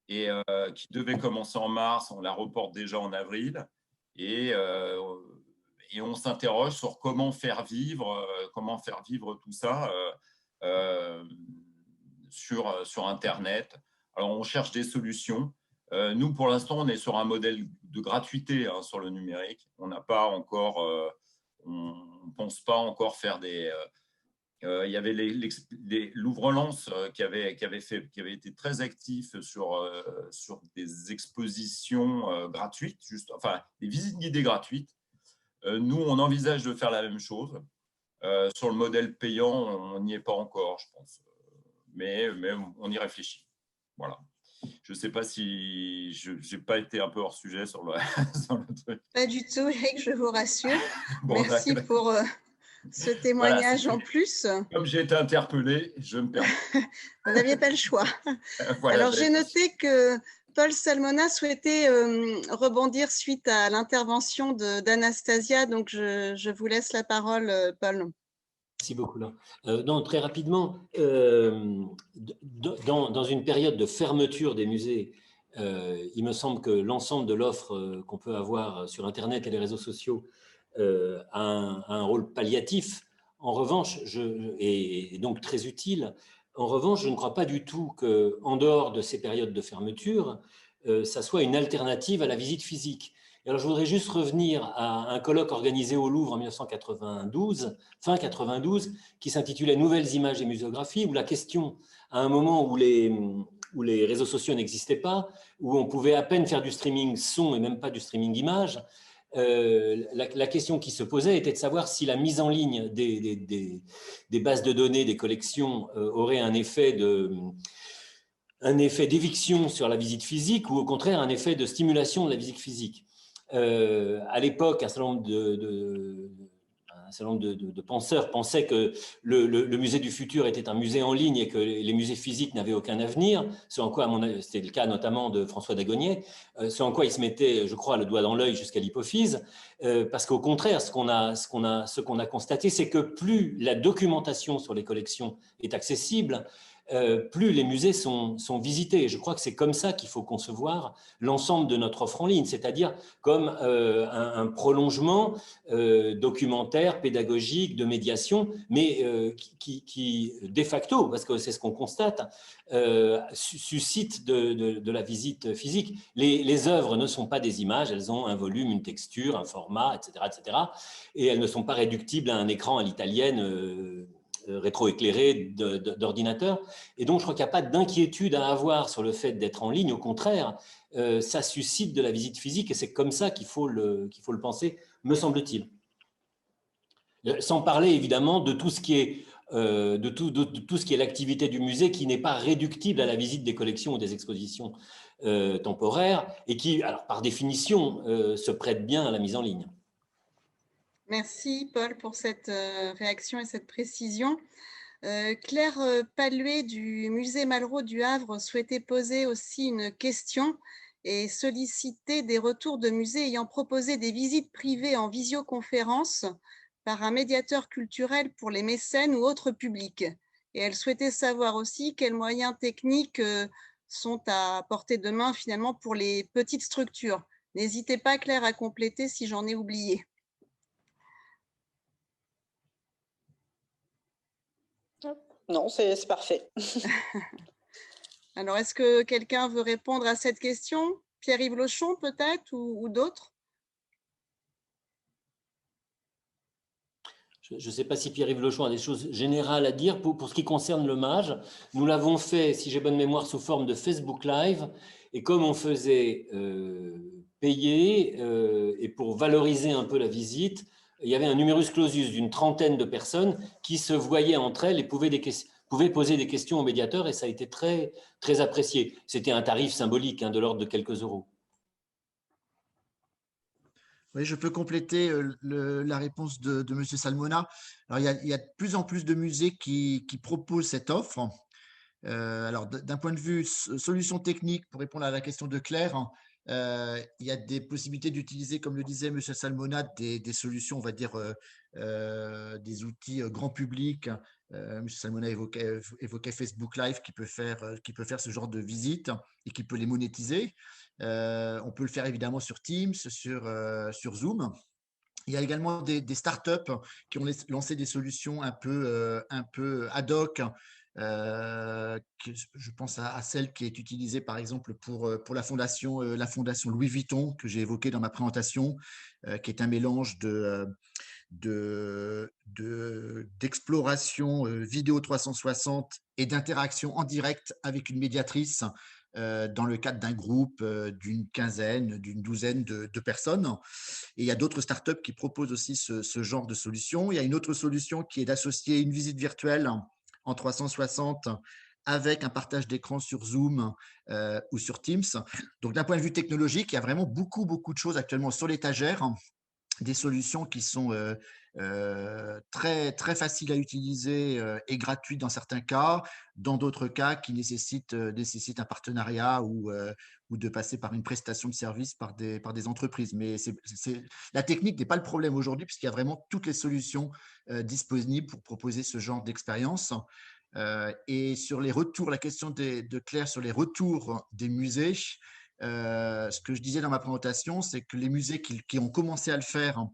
et qui devait commencer en mars. On la reporte déjà en avril. Et on s'interroge sur comment faire vivre tout ça sur Internet. Alors, on cherche des solutions. Nous, pour l'instant, on est sur un modèle de gratuité sur le numérique. On n'a pas encore, on ne pense pas encore faire des… il y avait Louvre-Lens qui avait été très actif sur des expositions gratuites, enfin des visites guidées gratuites. Nous, on envisage de faire la même chose. Sur le modèle payant, on n'y est pas encore, je pense. Mais on y réfléchit. Voilà. Je ne sais pas si je n'ai pas été un peu hors sujet sur le truc. Pas du tout, Eric, je vous rassure. Bon, merci pour ce témoignage en plus. Comme j'ai été interpellé, je me permets. Vous n'aviez pas le choix. Voilà, alors, j'ai noté que Paul Salmona souhaitait rebondir suite à l'intervention d'Anastasia. Donc, je vous laisse la parole, Paul. Merci beaucoup. Non, très rapidement, dans une période de fermeture des musées, il me semble que l'ensemble de l'offre qu'on peut avoir sur Internet et les réseaux sociaux a un rôle palliatif. En revanche, et donc très utile. En revanche, je ne crois pas du tout qu'en dehors de ces périodes de fermeture, ça soit une alternative à la visite physique. Et alors, je voudrais juste revenir à un colloque organisé au Louvre en 1992, fin 92, qui s'intitulait « Nouvelles images et muséographie », où la question, à un moment où les réseaux sociaux n'existaient pas, où on pouvait à peine faire du streaming son et même pas du streaming image, la question qui se posait était de savoir si la mise en ligne des bases de données, des collections, aurait un effet d'éviction sur la visite physique ou au contraire un effet de stimulation de la visite physique. À l'époque, un certain nombre de penseurs pensaient que le musée du futur était un musée en ligne et que les musées physiques n'avaient aucun avenir, ce en quoi, c'était le cas notamment de François Dagonier, ce en quoi il se mettait, je crois, le doigt dans l'œil jusqu'à l'hypophyse, parce qu'au contraire, ce qu'on a constaté, c'est que plus la documentation sur les collections est accessible, plus les musées sont visités. Je crois que c'est comme ça qu'il faut concevoir l'ensemble de notre offre en ligne, c'est-à-dire comme un prolongement documentaire, pédagogique, de médiation, mais qui de facto, parce que c'est ce qu'on constate, suscite de la visite physique. Les œuvres ne sont pas des images, elles ont un volume, une texture, un format, etc. Et elles ne sont pas réductibles à un écran à l'italienne rétroéclairé d'ordinateur. Et donc, je crois qu'il n'y a pas d'inquiétude à avoir sur le fait d'être en ligne. Au contraire, ça suscite de la visite physique et c'est comme ça qu'il faut le penser, me semble-t-il. Sans parler évidemment de tout ce qui est tout ce qui est l'activité du musée qui n'est pas réductible à la visite des collections ou des expositions temporaires et qui, alors, par définition, se prête bien à la mise en ligne. Merci Paul pour cette réaction et cette précision. Claire Paluet du musée Malraux du Havre souhaitait poser aussi une question et solliciter des retours de musées ayant proposé des visites privées en visioconférence par un médiateur culturel pour les mécènes ou autres publics. Et elle souhaitait savoir aussi quels moyens techniques sont à portée de main finalement pour les petites structures. N'hésitez pas Claire à compléter si j'en ai oublié. Non, c'est parfait. Alors, est-ce que quelqu'un veut répondre à cette question? Pierre-Yves Lochon, peut-être, ou d'autres? Je ne sais pas si Pierre-Yves Lochon a des choses générales à dire. Pour ce qui concerne le MAGE, nous l'avons fait, si j'ai bonne mémoire, sous forme de Facebook Live. Et comme on faisait payer, et pour valoriser un peu la visite, il y avait un numerus clausus d'une 30aine de personnes qui se voyaient entre elles et pouvaient pouvez poser des questions au médiateur et ça a été très, très apprécié. C'était un tarif symbolique de l'ordre de quelques euros. Oui, je peux compléter la réponse de M. Salmona. Alors, il y a de plus en plus de musées qui proposent cette offre. Alors, d'un point de vue solution technique, pour répondre à la question de Claire, il y a des possibilités d'utiliser, comme le disait M. Salmona, des solutions, on va dire, des outils grand public. M. Salmona évoquait Facebook Live qui peut faire ce genre de visite et qui peut les monétiser. On peut le faire évidemment sur Teams, sur Zoom. Il y a également des startups qui ont lancé des solutions un peu ad hoc. Je pense à celle qui est utilisée par exemple pour la fondation Louis Vuitton que j'ai évoquée dans ma présentation, qui est un mélange d'exploration vidéo 360 et d'interaction en direct avec une médiatrice dans le cadre d'un groupe d'une quinzaine, d'une douzaine de personnes. Et il y a d'autres startups qui proposent aussi ce genre de solution. Il y a une autre solution qui est d'associer une visite virtuelle en 360 avec un partage d'écran sur Zoom ou sur Teams. Donc, d'un point de vue technologique, il y a vraiment beaucoup de choses actuellement sur l'étagère, des solutions qui sont très, très faciles à utiliser et gratuites dans certains cas, dans d'autres cas qui nécessitent un partenariat ou de passer par une prestation de service par des entreprises. Mais la technique n'est pas le problème aujourd'hui puisqu'il y a vraiment toutes les solutions disponibles pour proposer ce genre d'expérience. Et sur les retours, la question de Claire sur les retours des musées, ce que je disais dans ma présentation, c'est que les musées qui ont commencé à le faire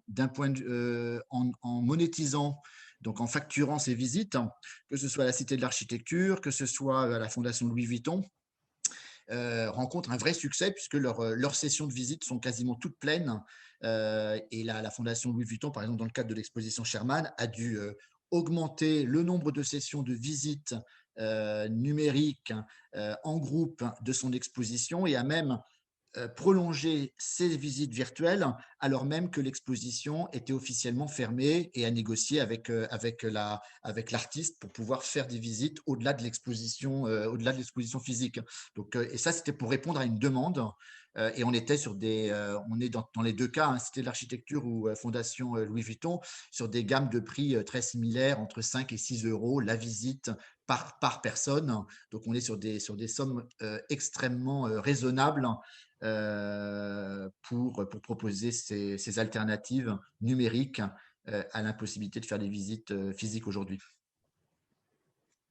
en monétisant, donc en facturant ces visites, que ce soit à la Cité de l'Architecture, que ce soit à la Fondation Louis Vuitton, rencontrent un vrai succès puisque leurs sessions de visite sont quasiment toutes pleines. Et la Fondation Louis Vuitton, par exemple, dans le cadre de l'exposition Sherman, a dû augmenter le nombre de sessions de visite numériques en groupe de son exposition et a même prolongé ses visites virtuelles alors même que l'exposition était officiellement fermée et a négocié avec l'artiste pour pouvoir faire des visites au-delà de l'exposition physique. Donc, et ça, c'était pour répondre à une demande. Et on était on est dans les deux cas, Cité de l'Architecture ou Fondation Louis Vuitton, sur des gammes de prix très similaires, entre 5 et 6 euros la visite par personne. Donc, on est sur des sommes extrêmement raisonnables pour proposer ces alternatives numériques à l'impossibilité de faire des visites physiques aujourd'hui.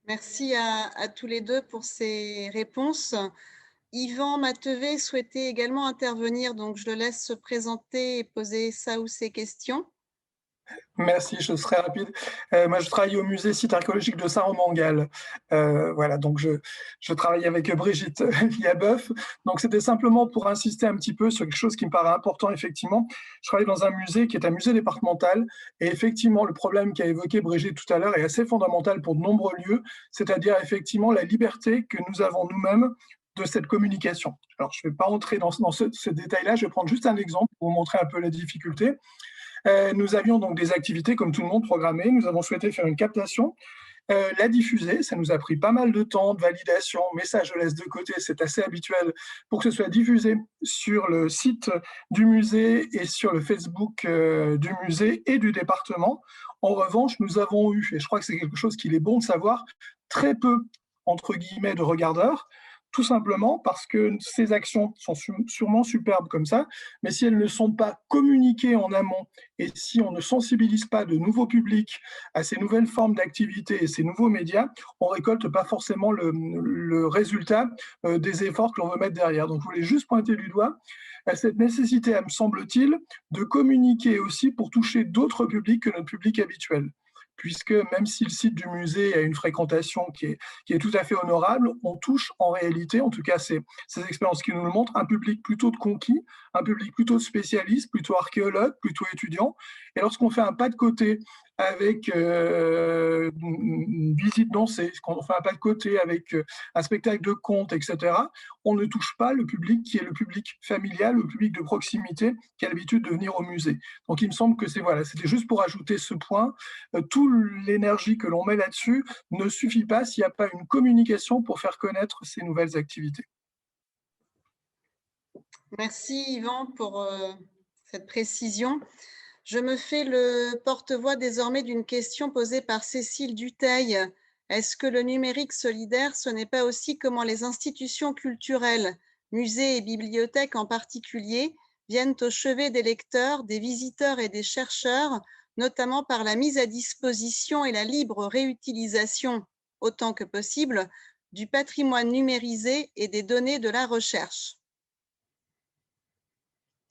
Merci à tous les deux pour ces réponses. Yvan Matevé souhaitait également intervenir, donc je le laisse se présenter et poser sa ou ses questions. Merci, je serai rapide. Moi, je travaille au musée site archéologique de Saint-Romangal. Voilà, donc je travaille avec Brigitte Liabeuf. Donc, c'était simplement pour insister un petit peu sur quelque chose qui me paraît important, effectivement. Je travaille dans un musée qui est un musée départemental. Et effectivement, le problème qu'a évoqué Brigitte tout à l'heure est assez fondamental pour de nombreux lieux, c'est-à-dire effectivement la liberté que nous avons nous-mêmes de cette communication. Alors, je ne vais pas entrer dans ce détail-là, je vais prendre juste un exemple pour vous montrer un peu la difficulté. Nous avions donc des activités, comme tout le monde, programmées. Nous avons souhaité faire une captation, la diffuser. Ça nous a pris pas mal de temps, de validation, mais ça, je laisse de côté, c'est assez habituel pour que ce soit diffusé sur le site du musée et sur le Facebook du musée et du département. En revanche, nous avons eu, et je crois que c'est quelque chose qu'il est bon de savoir, très peu, entre guillemets, de regardeurs, tout simplement parce que ces actions sont sûrement superbes comme ça, mais si elles ne sont pas communiquées en amont et si on ne sensibilise pas de nouveaux publics à ces nouvelles formes d'activité et ces nouveaux médias, on ne récolte pas forcément le résultat des efforts que l'on veut mettre derrière. Donc, je voulais juste pointer du doigt cette nécessité, me semble-t-il, de communiquer aussi pour toucher d'autres publics que notre public habituel. Puisque même si le site du musée a une fréquentation qui est tout à fait honorable, on touche en réalité, en tout cas ces expériences qui nous le montrent, un public plutôt de conquis, un public plutôt de spécialistes, plutôt archéologues, plutôt étudiants. Et lorsqu'on fait un pas de côté avec une visite dansée, qu'on fait un pas de côté avec un spectacle de contes, etc., on ne touche pas le public qui est le public familial, le public de proximité qui a l'habitude de venir au musée. Donc, il me semble que c'était juste pour ajouter ce point. Toute l'énergie que l'on met là-dessus ne suffit pas s'il n'y a pas une communication pour faire connaître ces nouvelles activités. Merci Yvan pour cette précision. Je me fais le porte-voix désormais d'une question posée par Cécile Dutheil. Est-ce que le numérique solidaire, ce n'est pas aussi comment les institutions culturelles, musées et bibliothèques en particulier, viennent au chevet des lecteurs, des visiteurs et des chercheurs, notamment par la mise à disposition et la libre réutilisation, autant que possible, du patrimoine numérisé et des données de la recherche?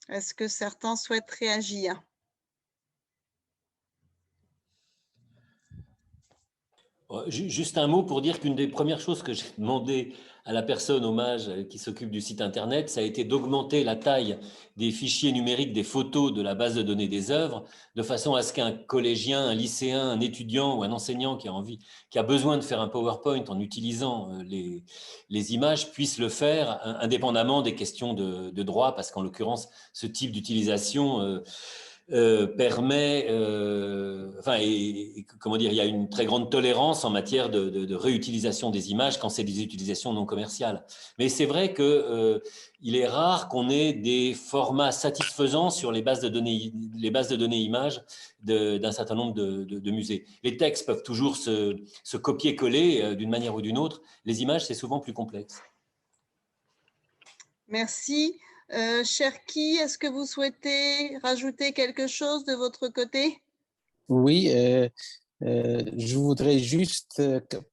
Est-ce que certains souhaitent réagir? Juste un mot pour dire qu'une des premières choses que j'ai demandé à la personne hommage qui s'occupe du site internet, ça a été d'augmenter la taille des fichiers numériques, des photos de la base de données des œuvres, de façon à ce qu'un collégien, un lycéen, un étudiant ou un enseignant qui a besoin de faire un PowerPoint en utilisant les images puisse le faire indépendamment des questions de droit, parce qu'en l'occurrence, ce type d'utilisation permet, comment dire, il y a une très grande tolérance en matière de réutilisation des images quand c'est des utilisations non commerciales. Mais c'est vrai que il est rare qu'on ait des formats satisfaisants sur les bases de données images d'un certain nombre de musées. Les textes peuvent toujours se copier-coller d'une manière ou d'une autre. Les images, c'est souvent plus complexe. Merci. Cherki, est-ce que vous souhaitez rajouter quelque chose de votre côté? Oui, je voudrais juste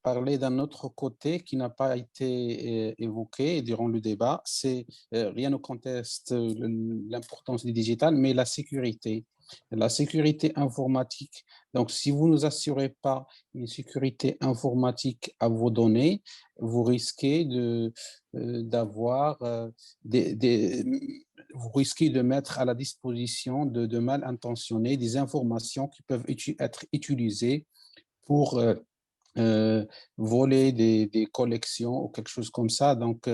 parler d'un autre côté qui n'a pas été évoqué durant le débat. C'est rien ne conteste l'importance du digital, mais la sécurité. La sécurité informatique. Donc, si vous ne nous assurez pas une sécurité informatique à vos données, vous risquez vous risquez de mettre à la disposition de mal intentionnés des informations qui peuvent être utilisées pour voler des collections ou quelque chose comme ça. Donc,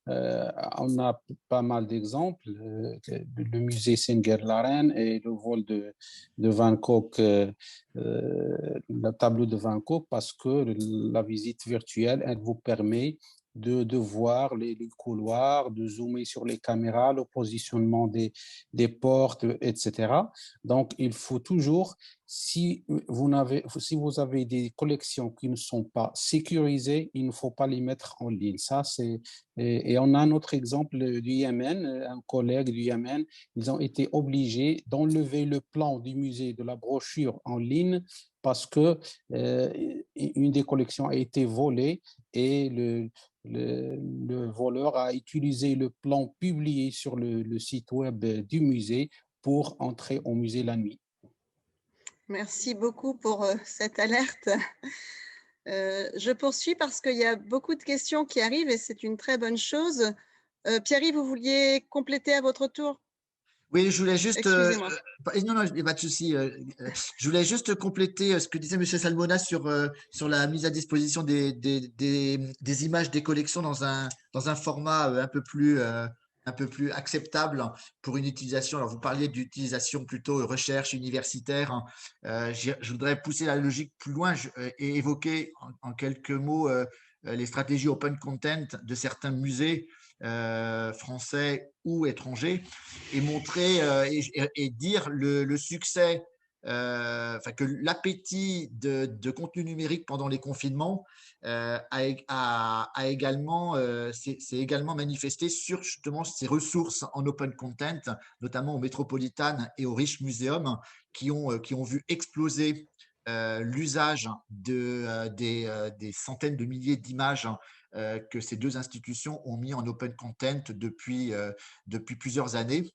on a pas mal d'exemples. Le musée Singer-Laren et le vol de Van Gogh, le tableau de Van Gogh, parce que la visite virtuelle, elle vous permet de voir les couloirs, de zoomer sur les caméras, le positionnement des portes, etc. Donc, il faut toujours, si vous avez des collections qui ne sont pas sécurisées, il ne faut pas les mettre en ligne. Et on a un autre exemple du Yémen, un collègue du Yémen, ils ont été obligés d'enlever le plan du musée de la brochure en ligne parce que une des collections a été volée et le voleur a utilisé le plan publié sur le site web du musée pour entrer au musée la nuit. Merci beaucoup pour cette alerte. Je poursuis parce qu'il y a beaucoup de questions qui arrivent et c'est une très bonne chose. Pierre-Yves, vous vouliez compléter à votre tour? Oui, je voulais juste. Excusez-moi. Non, il n'y a pas de souci. Je voulais juste compléter ce que disait M. Salmona sur la mise à disposition des images des collections dans un format un peu plus acceptable pour une utilisation. Alors, vous parliez d'utilisation plutôt recherche universitaire. Je voudrais pousser la logique plus loin et évoquer en quelques mots les stratégies open content de certains musées français ou étrangers et montrer et dire le succès, que l'appétit de contenu numérique pendant les confinements s'est également manifesté sur justement ces ressources en open content, notamment au Metropolitan et au Rich Museum, qui ont vu exploser l'usage des centaines de milliers d'images que ces deux institutions ont mis en open content depuis plusieurs années.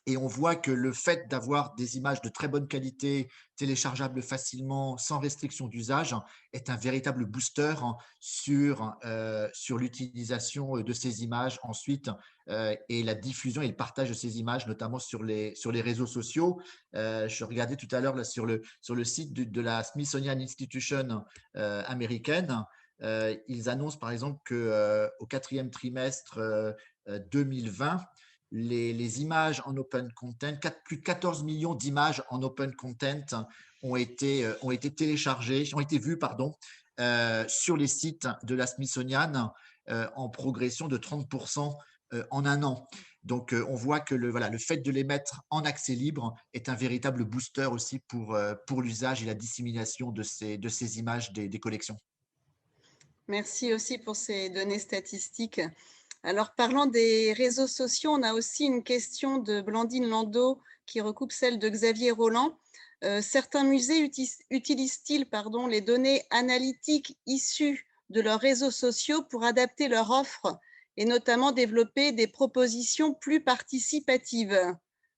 Et on voit que le fait d'avoir des images de très bonne qualité, téléchargeables facilement, sans restriction d'usage, est un véritable booster sur l'utilisation de ces images ensuite et la diffusion et le partage de ces images, notamment sur les réseaux sociaux. Je regardais tout à l'heure sur le site de la Smithsonian Institution américaine. Ils annoncent par exemple qu'au 4e trimestre 2020, les images en open content, plus de 14 millions d'images en open content ont été téléchargées, ont été vues, sur les sites de la Smithsonian en progression de 30% en un an. Donc, on voit que le fait de les mettre en accès libre est un véritable booster aussi pour l'usage et la dissémination de ces images des collections. Merci aussi pour ces données statistiques. Alors, parlant des réseaux sociaux, on a aussi une question de Blandine Landau qui recoupe celle de Xavier Roland. Certains musées utilisent-ils les données analytiques issues de leurs réseaux sociaux pour adapter leur offre et notamment développer des propositions plus participatives?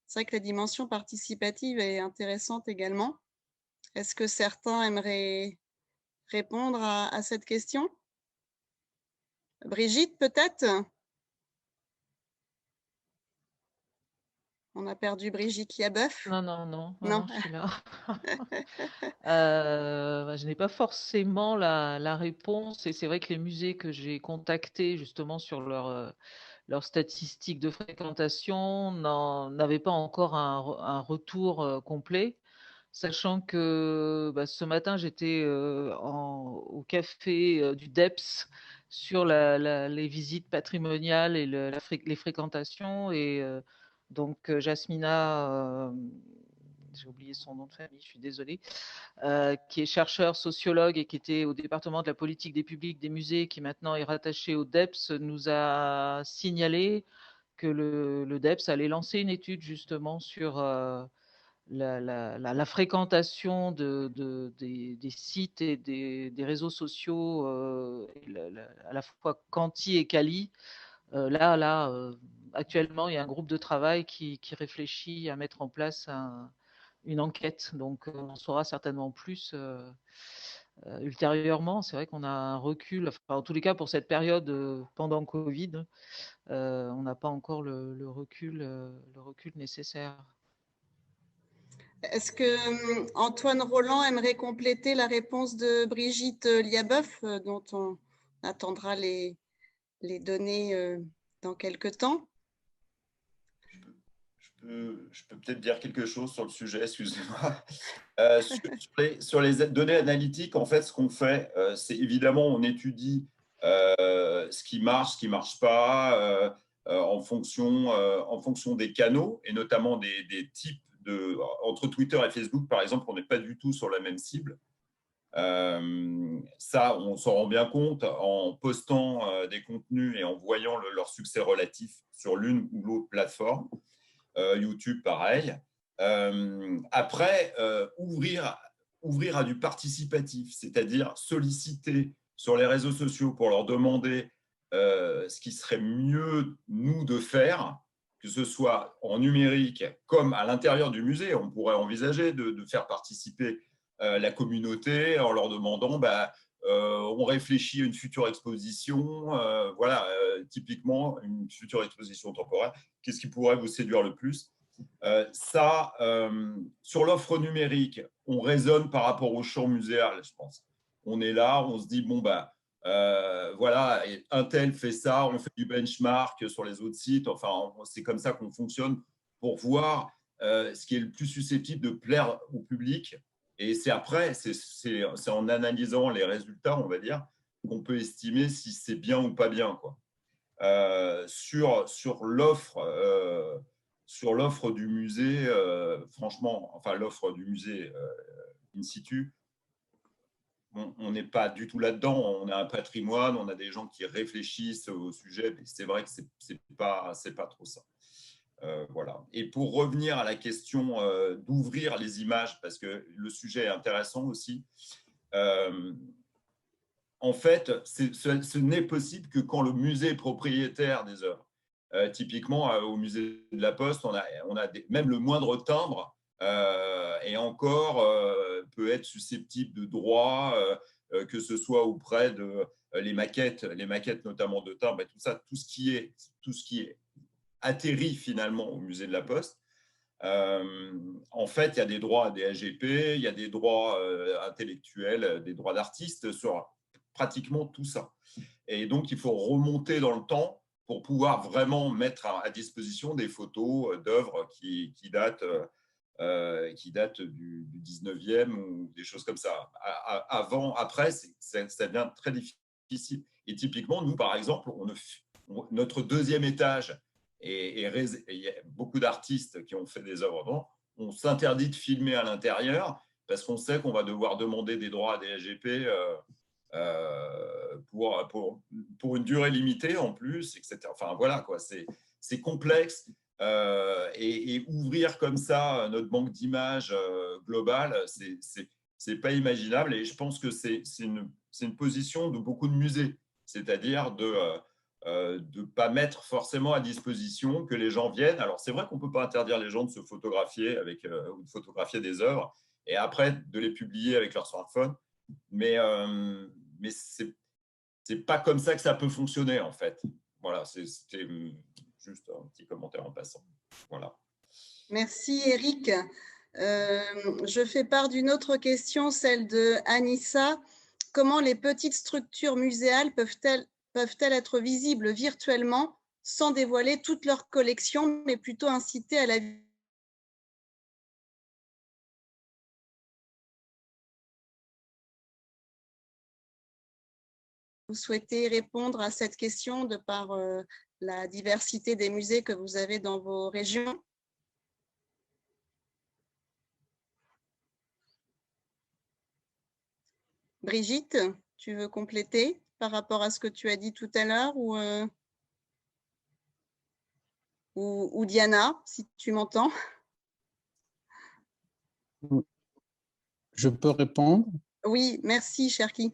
C'est vrai que la dimension participative est intéressante également. Est-ce que certains aimeraient répondre à cette question? Brigitte, peut-être? On a perdu Brigitte Liabeuf. Non, je suis là. Je n'ai pas forcément la réponse, et c'est vrai que les musées que j'ai contactés justement sur leurs statistiques de fréquentation n'avaient pas encore un retour complet, sachant que ce matin j'étais au café du DEPS sur les visites patrimoniales et les fréquentations, et donc Jasmina, j'ai oublié son nom de famille, je suis désolée, qui est chercheur, sociologue et qui était au département de la politique des publics des musées, qui maintenant est rattaché au DEPS, nous a signalé que le DEPS allait lancer une étude justement sur la fréquentation des sites et des réseaux sociaux, à la fois quanti et quali. Actuellement, il y a un groupe de travail qui réfléchit à mettre en place une enquête. Donc, on saura certainement plus ultérieurement. C'est vrai qu'on a un recul, en tous les cas pour cette période pendant Covid, on n'a pas encore le recul nécessaire. Est-ce que Antoine Roland aimerait compléter la réponse de Brigitte Liabeuf, dont on attendra les données dans quelques temps? Je peux peut-être dire quelque chose sur le sujet, excusez-moi. Sur les données analytiques, en fait, ce qu'on fait, c'est évidemment, on étudie ce qui marche pas, en fonction des canaux, et notamment des types entre Twitter et Facebook, par exemple, on n'est pas du tout sur la même cible. Ça, on s'en rend bien compte en postant des contenus et en voyant leur succès relatif sur l'une ou l'autre plateforme. YouTube, pareil. Après, ouvrir à du participatif, c'est-à-dire solliciter sur les réseaux sociaux pour leur demander ce qui serait mieux, nous, de faire, que ce soit en numérique comme à l'intérieur du musée. On pourrait envisager de faire participer la communauté en leur demandant on réfléchit à une future exposition, typiquement une future exposition temporaire, qu'est-ce qui pourrait vous séduire le plus? Sur l'offre numérique, on raisonne par rapport au champ muséal, je pense. On est là, on se dit, un tel fait ça, on fait du benchmark sur les autres sites, enfin, c'est comme ça qu'on fonctionne pour voir ce qui est le plus susceptible de plaire au public. Et c'est après, c'est en analysant les résultats, on va dire, qu'on peut estimer si c'est bien ou pas bien, quoi. Sur l'offre du musée, franchement, enfin l'offre du musée in situ, on n'est pas du tout là-dedans. On a un patrimoine, on a des gens qui réfléchissent au sujet, mais c'est vrai que c'est pas trop ça. Voilà. Et pour revenir à la question d'ouvrir les images, parce que le sujet est intéressant aussi, en fait, ce n'est possible que quand le musée est propriétaire des œuvres. Typiquement, au musée de la Poste, on a même le moindre timbre et encore peut être susceptible de droit, que ce soit auprès de les maquettes notamment de timbres et tout ça, tout ce qui est atterri finalement au musée de la Poste. En fait, il y a des droits à des AGP, il y a des droits intellectuels, des droits d'artistes sur pratiquement tout ça. Et donc, il faut remonter dans le temps pour pouvoir vraiment mettre à disposition des photos d'œuvres qui datent du 19e ou des choses comme ça. Après, ça devient très difficile. Et typiquement, nous, par exemple, notre deuxième étage, et il y a beaucoup d'artistes qui ont fait des œuvres avant, on s'interdit de filmer à l'intérieur parce qu'on sait qu'on va devoir demander des droits à des AGP pour une durée limitée en plus, etc. Enfin, voilà, quoi, c'est complexe. Et ouvrir comme ça notre banque d'images globale, c'est pas imaginable. Et je pense que c'est une position de beaucoup de musées, c'est-à-dire de ne pas mettre forcément à disposition que les gens viennent. Alors, c'est vrai qu'on ne peut pas interdire les gens de se photographier ou de photographier des œuvres et après de les publier avec leur smartphone, mais c'est pas comme ça que ça peut fonctionner, en fait. Voilà, c'était juste un petit commentaire en passant. Voilà. Merci, Eric. Je fais part d'une autre question, celle de Anissa. Comment les petites structures muséales peuvent-elles être visibles virtuellement sans dévoiler toute leur collection, mais plutôt inciter à la Vous souhaitez répondre à cette question de par la diversité des musées que vous avez dans vos régions? Brigitte, tu veux compléter par rapport à ce que tu as dit tout à l'heure ou Diana, si tu m'entends? Je peux répondre? Oui, merci, Cherki.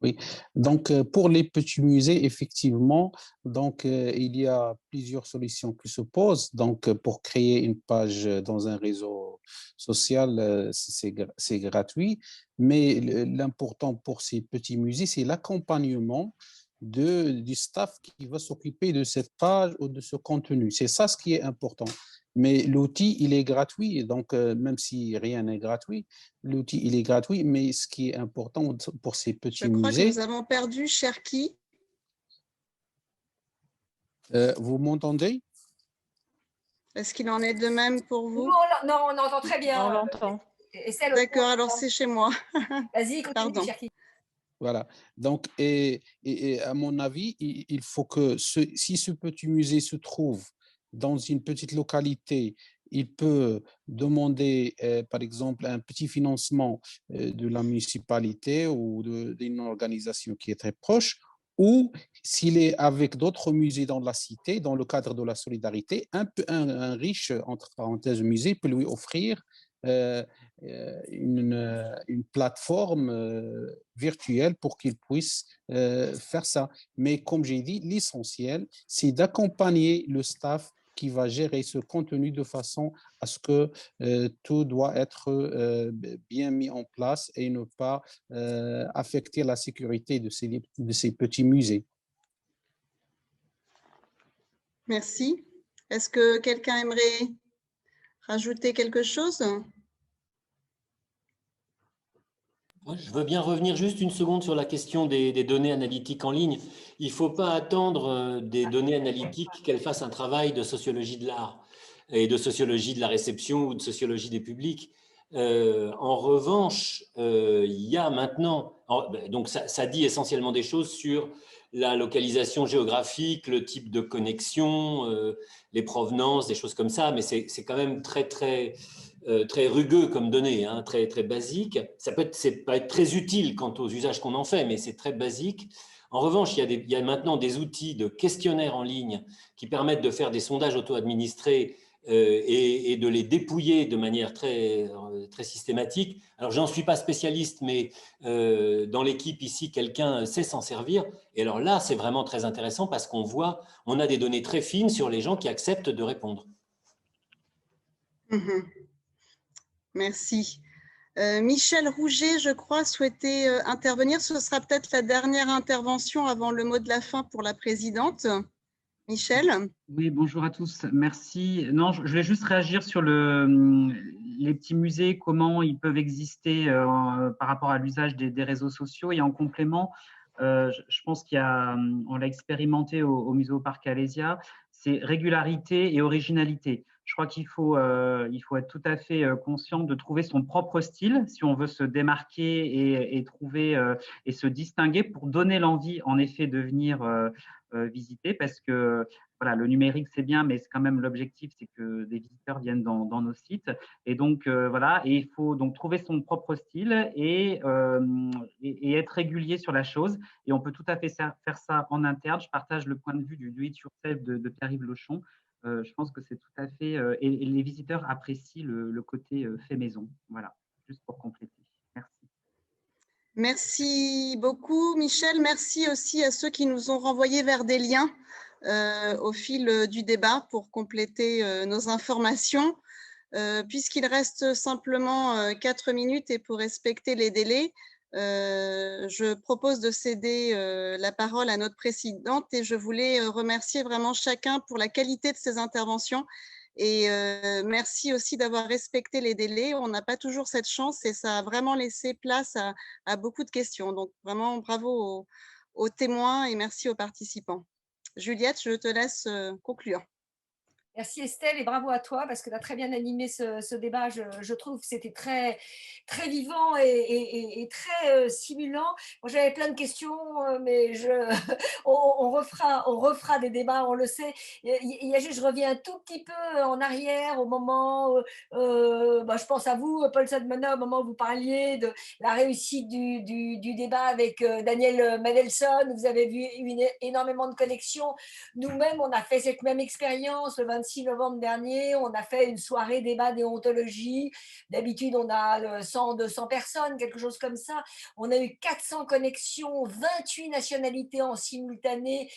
Oui, donc pour les petits musées, effectivement, donc il y a plusieurs solutions qui se posent. Donc pour créer une page dans un réseau social, c'est gratuit, mais l'important pour ces petits musées, c'est l'accompagnement du staff qui va s'occuper de cette page ou de ce contenu. C'est ça ce qui est important. Mais l'outil, il est gratuit, donc même si rien n'est gratuit, l'outil, il est gratuit, mais ce qui est important pour ces petits musées… Je crois que nous avons perdu Cherki. Vous m'entendez? Est-ce qu'il en est de même pour vous? Non, on entend très bien. On l'entend. D'accord, alors c'est chez moi. Vas-y, continue, Cherki. Voilà. Donc, et à mon avis, il faut que si ce petit musée se trouve dans une petite localité, il peut demander, par exemple, un petit financement de la municipalité ou d'une organisation qui est très proche, ou s'il est avec d'autres musées dans la cité, dans le cadre de la solidarité, un riche, entre parenthèses, musée peut lui offrir une plateforme virtuelle pour qu'il puisse faire ça. Mais comme j'ai dit, l'essentiel, c'est d'accompagner le staff qui va gérer ce contenu de façon à ce que tout doit être bien mis en place et ne pas affecter la sécurité de ces petits musées. Merci. Est-ce que quelqu'un aimerait rajouter quelque chose? Je veux bien revenir juste une seconde sur la question des données analytiques en ligne. Il ne faut pas attendre des données analytiques qu'elles fassent un travail de sociologie de l'art et de sociologie de la réception ou de sociologie des publics. En revanche, il y a maintenant, donc ça dit essentiellement des choses sur la localisation géographique, le type de connexion, les provenances, des choses comme ça, mais c'est quand même très rugueux comme données, hein, très basique. Ça peut être très utile quant aux usages qu'on en fait, mais c'est très basique. En revanche, il y a maintenant des outils de questionnaires en ligne qui permettent de faire des sondages auto-administrés et de les dépouiller de manière très systématique. Alors, je n'en suis pas spécialiste, mais dans l'équipe ici, quelqu'un sait s'en servir. Et alors là, c'est vraiment très intéressant parce qu'on a des données très fines sur les gens qui acceptent de répondre. Merci. Michel Rouget, je crois, souhaitait intervenir. Ce sera peut-être la dernière intervention avant le mot de la fin pour la présidente. Michel? Oui, bonjour à tous. Merci. Non, je voulais juste réagir sur les petits musées, comment ils peuvent exister par rapport à l'usage des réseaux sociaux. Et en complément, je pense on l'a expérimenté au Musée au Parc Alésia, c'est régularité et originalité. Je crois il faut être tout à fait conscient de trouver son propre style si on veut se démarquer et trouver et se distinguer pour donner l'envie, en effet, de venir visiter, parce que voilà, le numérique, c'est bien, mais c'est quand même l'objectif, c'est que des visiteurs viennent dans nos sites. Et donc, voilà, et il faut donc trouver son propre style et être régulier sur la chose. Et on peut tout à fait faire ça en interne. Je partage le point de vue du do it yourself de Pierre-Yves Lochon. Je pense que c'est tout à fait… et les visiteurs apprécient le côté fait maison. Voilà, juste pour compléter. Merci. Merci beaucoup, Michel. Merci aussi à ceux qui nous ont renvoyé vers des liens au fil du débat pour compléter nos informations. Puisqu'il reste simplement 4 minutes et pour respecter les délais, je propose de céder la parole à notre présidente et je voulais remercier vraiment chacun pour la qualité de ses interventions. Et merci aussi d'avoir respecté les délais. On n'a pas toujours cette chance et ça a vraiment laissé place à beaucoup de questions. Donc vraiment bravo aux témoins et merci aux participants. Juliette, je te laisse conclure. Merci Estelle et bravo à toi parce que tu as très bien animé ce débat. Je trouve que c'était très, très vivant et très stimulant. Moi, j'avais plein de questions, mais on refera des débats, on le sait. Il y a juste, je reviens un tout petit peu en arrière au moment, je pense à vous, Paul Sadmana, au moment où vous parliez de la réussite du débat avec Daniel Mendelsohn. Vous avez vu énormément de connexions. Nous-mêmes, on a fait cette même expérience le 26 novembre dernier. On a fait une soirée débat déontologie. D'habitude, on a 100, 200 personnes, quelque chose comme ça. On a eu 400 connexions, 28 nationalités en simultané,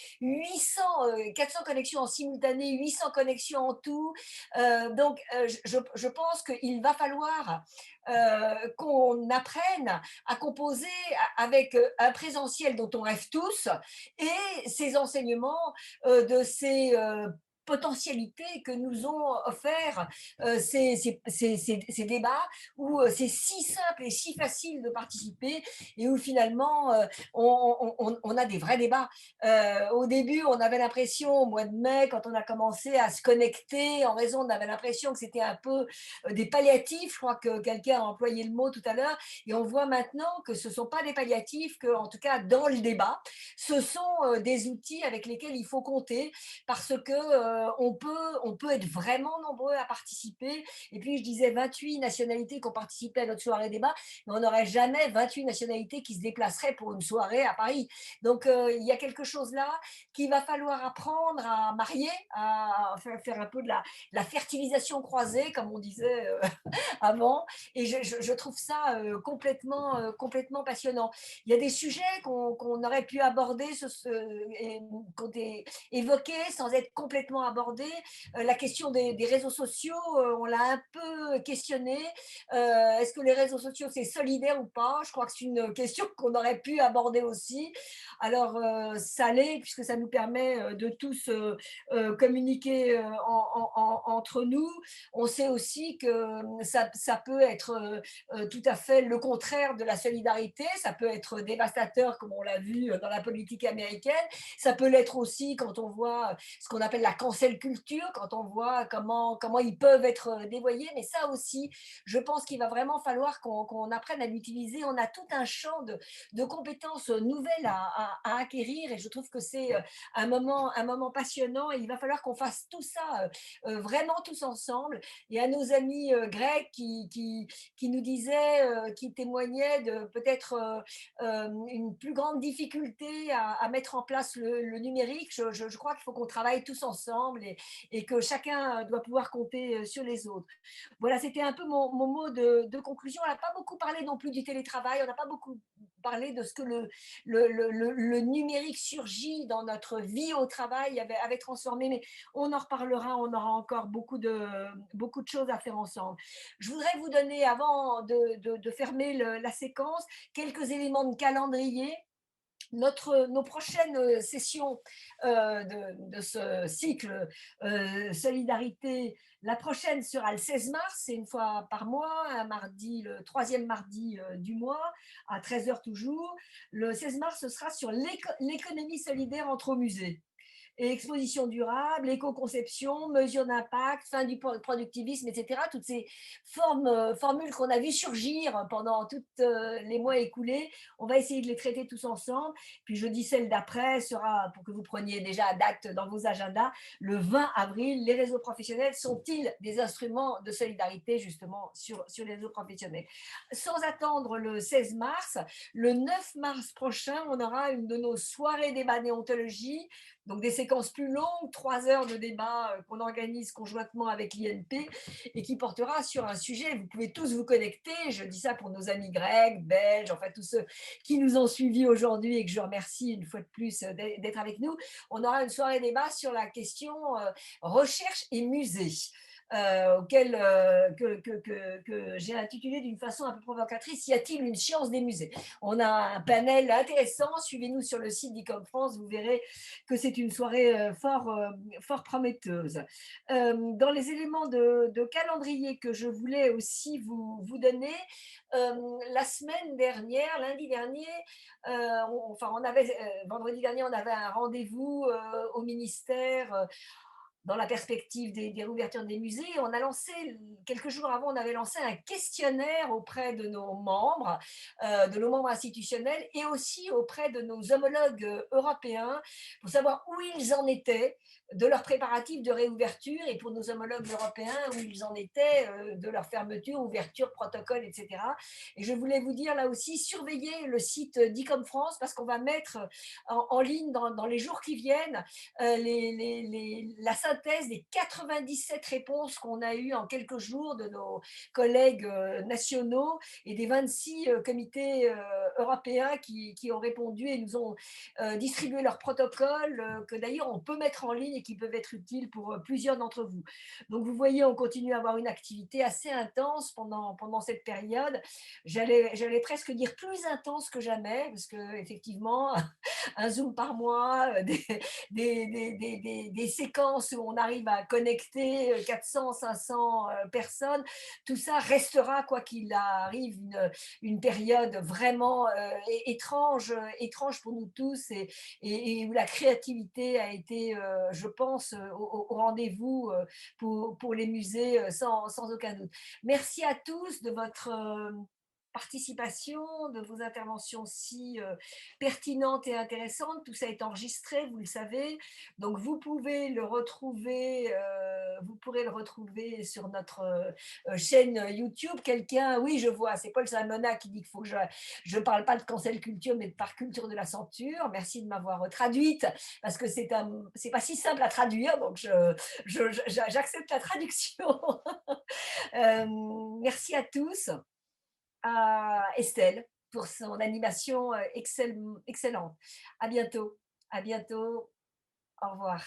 400 connexions en simultané, 800 connexions en tout. Donc, je pense qu'il va falloir qu'on apprenne à composer avec un présentiel dont on rêve tous et ces enseignements de ces potentialités que nous ont offert ces débats où c'est si simple et si facile de participer et où finalement on a des vrais débats. Au début, on avait l'impression, au mois de mai, quand on a commencé à se connecter, on avait l'impression que c'était un peu des palliatifs. Je crois que quelqu'un a employé le mot tout à l'heure et on voit maintenant que ce ne sont pas des palliatifs, que, en tout cas dans le débat, ce sont des outils avec lesquels il faut compter parce que on peut être vraiment nombreux à participer. Et puis, je disais 28 nationalités qui ont participé à notre soirée débat, mais on n'aurait jamais 28 nationalités qui se déplaceraient pour une soirée à Paris. Donc, il y a quelque chose là qu'il va falloir apprendre à marier, à faire un peu de la fertilisation croisée, comme on disait avant. Et je trouve ça complètement passionnant. Il y a des sujets qu'on aurait pu aborder, qu'on a évoqués sans être complètement abordés. La question des réseaux sociaux, on l'a un peu questionné. Est-ce que les réseaux sociaux, c'est solidaire ou pas? Je crois que c'est une question qu'on aurait pu aborder aussi. Alors, ça l'est, puisque ça nous permet de tous communiquer entre nous. On sait aussi que ça peut être tout à fait le contraire de la solidarité. Ça peut être dévastateur, comme on l'a vu dans la politique américaine. Ça peut l'être aussi quand on voit ce qu'on appelle la cancel culture, quand on voit comment ils peuvent être dévoyés. Mais ça aussi, je pense qu'il va vraiment falloir qu'on apprenne à l'utiliser. On a tout un champ de compétences nouvelles à acquérir et je trouve que c'est un moment passionnant et il va falloir qu'on fasse tout ça vraiment tous ensemble. Et à nos amis grecs qui nous disaient, qui témoignaient de peut-être une plus grande difficulté à mettre en place le numérique, je crois qu'il faut qu'on travaille tous ensemble et que chacun doit pouvoir compter sur les autres. Voilà, c'était un peu mon mot de conclusion. On n'a pas beaucoup parlé non plus du télétravail, on n'a pas beaucoup parlé de ce que le numérique surgit dans notre vie au travail avait transformé, mais on en reparlera, on aura encore beaucoup de choses à faire ensemble. Je voudrais vous donner, avant de fermer la séquence, quelques éléments de calendrier. nos prochaines sessions de ce cycle Solidarité, la prochaine sera le 16 mars, c'est une fois par mois, un mardi, le 3e mardi du mois, à 13 h toujours. Le 16 mars, ce sera sur l'économie solidaire entre musées. Et exposition durable, éco-conception, mesure d'impact, fin du productivisme, etc. Toutes ces formules qu'on a vues surgir pendant tous les mois écoulés, on va essayer de les traiter tous ensemble. Puis jeudi, celle d'après sera, pour que vous preniez déjà date dans vos agendas, le 20 avril. Les réseaux professionnels sont-ils des instruments de solidarité justement sur les réseaux professionnels? Sans attendre le 16 mars, le 9 mars prochain, on aura une de nos soirées débat déontologie, donc des séquences plus longues, 3 heures de débat qu'on organise conjointement avec l'INP et qui portera sur un sujet. Vous pouvez tous vous connecter, je dis ça pour nos amis grecs, belges, enfin tous ceux qui nous ont suivis aujourd'hui et que je remercie une fois de plus d'être avec nous. On aura une soirée débat sur la question recherche et musée. Auquel que j'ai intitulé d'une façon un peu provocatrice, y a-t-il une science des musées? On a un panel intéressant, suivez-nous sur le site d'ICOM France, vous verrez que c'est une soirée fort prometteuse. Dans les éléments de calendrier que je voulais aussi vous donner, la semaine dernière, lundi dernier, vendredi dernier, on avait un rendez-vous au ministère dans la perspective des réouvertures des musées. On a lancé, quelques jours avant, on avait lancé un questionnaire auprès de nos membres institutionnels et aussi auprès de nos homologues européens pour savoir où ils en étaient de leurs préparatifs de réouverture et pour nos homologues européens où ils en étaient de leur fermeture, ouverture, protocole, etc. Et je voulais vous dire là aussi, surveillez le site d'ICOM France parce qu'on va mettre en ligne dans les jours qui viennent la synthèse des 97 réponses qu'on a eues en quelques jours de nos collègues nationaux et des 26 comités européens qui ont répondu et nous ont distribué leurs protocoles que d'ailleurs on peut mettre en ligne et qui peuvent être utiles pour plusieurs d'entre vous. Donc vous voyez, on continue à avoir une activité assez intense pendant cette période. J'allais presque dire plus intense que jamais parce qu'effectivement, un Zoom par mois, des séquences où on arrive à connecter 400, 500 personnes, tout ça restera, quoi qu'il arrive, une période vraiment étrange pour nous tous et où la créativité a été, je pense, au rendez-vous pour les musées sans aucun doute. Merci à tous de votre participation, de vos interventions si pertinentes et intéressantes. Tout ça est enregistré, vous le savez. Donc, vous pourrez le retrouver sur notre chaîne YouTube. Quelqu'un, oui, je vois, c'est Paul Salmona qui dit qu'il faut que je parle pas de cancel culture, mais de par culture de la censure. Merci de m'avoir traduite, parce que c'est pas si simple à traduire, donc j'accepte la traduction. Merci à tous. À Estelle pour son animation excellente. À bientôt. Au revoir.